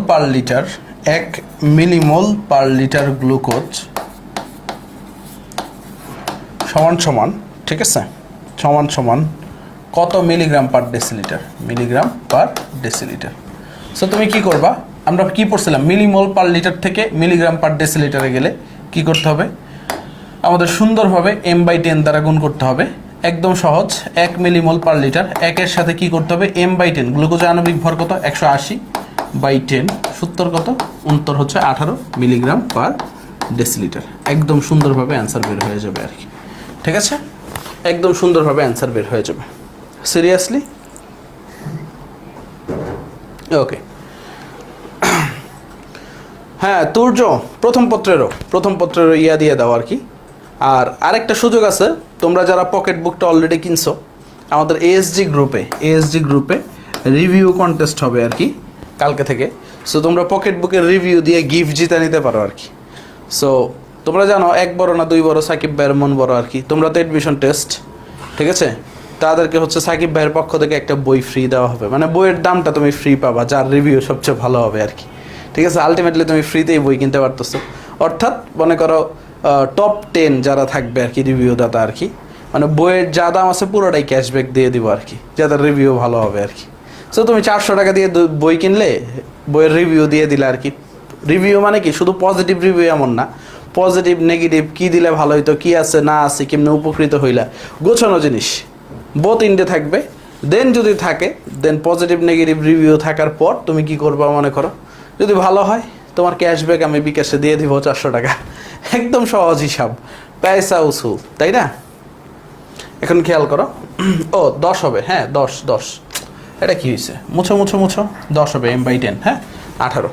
পার লিটার গ্লুকোজ সমান ঠিক আছে সমান কত মিলিগ্রাম পার ডেসিলিটার। সো তুমি কি করবা, আমরা কি পড়ছিলাম, মিলিমোল পার লিটার থেকে মিলিগ্রাম পার ডেসিলিটারে গেলে কি করতে হবে, আমাদের সুন্দরভাবে m/10 দ্বারা গুণ করতে হবে, একদম সহজ। 1 মিলিমোল পার লিটার, একের সাথে কি করতে হবে, m/10, গ্লুকোজের আণবিক ভর কত, 180/10, সূত্র কত, উত্তর হচ্ছে 18 মিলিগ্রাম পার ডেসিলিটার। একদম সুন্দরভাবে অ্যান্সার বের হয়ে যাবে আর কি, ঠিক আছে? একদম সুন্দরভাবে অ্যান্সার বের হয়ে যাবে, সিরিয়াসলি। ওকে, হ্যাঁ তুর্য প্রথম পত্রেরও ইয়া দিয়ে দাও আর কি। আর আরেকটা সুযোগ আছে, তোমরা যারা পকেট বুকটা অলরেডি কিনছো, আমাদের এএসজি গ্রুপে রিভিউ কন্টেস্ট হবে আর কি কালকে থেকে। সো তোমরা পকেট বুকের রিভিউ দিয়ে গিফট জিতে নিতে পারো আর কি। সো তোমরা জানো 1 বড় না 2 বড়, সাকিব ভাইয়ের মন বড় আর কি। তোমরা তো এডমিশন টেস্ট, ঠিক আছে, তাদেরকে হচ্ছে সাকিব ভাইয়ের পক্ষ থেকে একটা বই ফ্রি দেওয়া হবে, মানে বইয়ের দামটা তুমি ফ্রি পাবা, যার রিভিউ সবচেয়ে ভালো হবে আর কি, ঠিক আছে? আলটিমেটলি তুমি ফ্রিতেই বই কিনতে পারতেছো, অর্থাৎ মনে করো টপ 10 যারা থাকবে আর কি রিভিউ দাতা আর কি, মানে বইয়ের যা দাম আছে পুরোটাই ক্যাশব্যাক দিয়ে দিব আর কি, যাদের রিভিউ ভালো হবে আর কি। সো তুমি 400 টাকা দিয়ে বই কিনলে বইয়ের রিভিউ দিয়ে দিলে আর কি। রিভিউ মানে কি, শুধু পজিটিভ রিভিউ এমন না, পজিটিভ নেগেটিভ কি দিলে ভালো হইতো, কি আছে না আছে, কেমনে উপকৃত হইলা, গোছানো জিনিস বোথ ইন্ডে থাকবে। দেন যদি থাকে, দেন পজিটিভ নেগেটিভ রিভিউ থাকার পর তুমি কি করবা, মনে করো যদি ভালো হয় তোমার ক্যাশব্যাক আমি বিকাশে দিয়ে দিব 400 টাকা। একদম সহজ হিসাব, পয়সা উসুল, তাই না? এখন খেয়াল করো, ও 10 হবে, হ্যাঁ 10, এটা কি হয়েছে, মুছো 10 হবে, m/10, হ্যাঁ 18,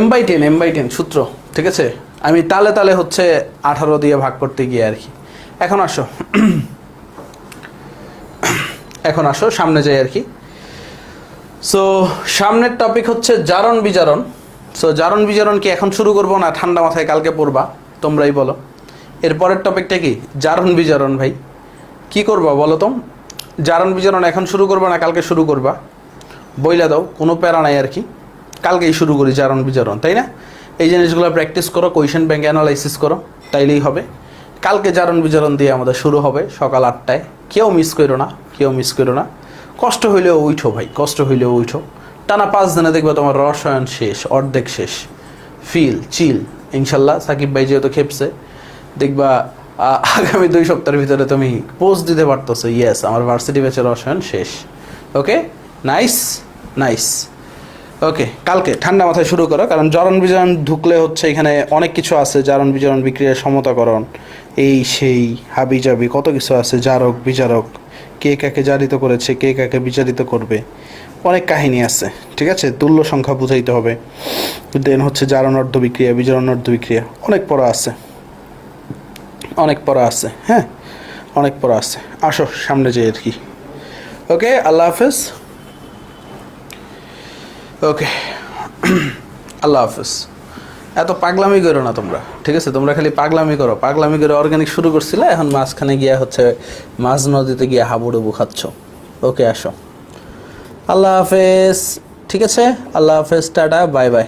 m/10 সূত্র, ঠিক আছে? আমি তালে হচ্ছে 18 দিয়ে ভাগ করতে গিয়ে আর কি। এখন আসো সামনে যাই আর কি। সো সামনের টপিক হচ্ছে জারণ বিজারণ। সো জারণ বিজারণ কি এখন শুরু করবো না ঠান্ডা মাথায় কালকে পড়বা, তোমরাই বলো। এরপরের টপিকটা কি, জারণ বিজারণ। ভাই কি করবা বলো তো, জারণ বিজারণ এখন শুরু করবা না কালকে শুরু করবা, বইলা দাও, কোনো প্যারা নাই আর কি, কালকেই শুরু করি জারণ বিজারণ, তাই না? এই জিনিসগুলো প্র্যাকটিস করো, কোয়েশ্চেন ব্যাংক অ্যানালাইসিস করো, তাইলেই হবে। কালকে জারণ বিজারণ দিয়ে আমাদের শুরু হবে সকাল 8টায়। কেউ মিস করো না, কষ্ট হইলেও উঠো ভাই, টানা 5 দিনে দেখবা তোমার রসায়ন শেষ, অর্ধেক শেষ, চিল ইনশাল্লাহ। সাকিব ভাই যেহেতু খেপছে, দেখবা আগামী 2 সপ্তাহের ভিতরে তুমি পোস্ট দিতে পারতেছো, ইয়েস আমার ভার্সিটি ব্যাচের রসায়ন শেষ। ওকে, নাইস। ওকে, কালকে ঠান্ডা মাথায় শুরু করো, কারণ জারণ বিজারণ ঢুকলে হচ্ছে এখানে অনেক কিছু আছে, জারণ বিজারণ বিক্রিয়ার সমতাকরণ, এই সেই হাবিজাবি কত কিছু আছে, জারক বিজারক, কে কাকে জারিত করেছে, কে কাকে বিচারিত করবে, অনেক কাহিনী আছে, ঠিক আছে? তুল্য সংখ্যা বুঝাইতে হবে, দেন হচ্ছে জারণ অর্ধ বিক্রিয়া, বিজারণ অর্ধ বিক্রিয়া, অনেক পড়া আছে, হ্যাঁ অনেক পড়া আছে। আসো সামনে যাই আর কি। ওকে, আল্লাহ হাফেজ। ওকে, আল্লাহ হাফেজ। এত পাগলামি করো না তোমরা, ঠিক আছে? তোমরা খালি পাগলামি করে অর্গানিক শুরু করছিলে, এখন মাঝখানে গিয়া হচ্ছে মাঝ নদীতে গিয়ে হাবুডুবু খাচ্ছ। ওকে, আসো, আল্লাহ হাফেজ, ঠিক আছে? আল্লাহ হাফেজ, টাটা, বাই বাই।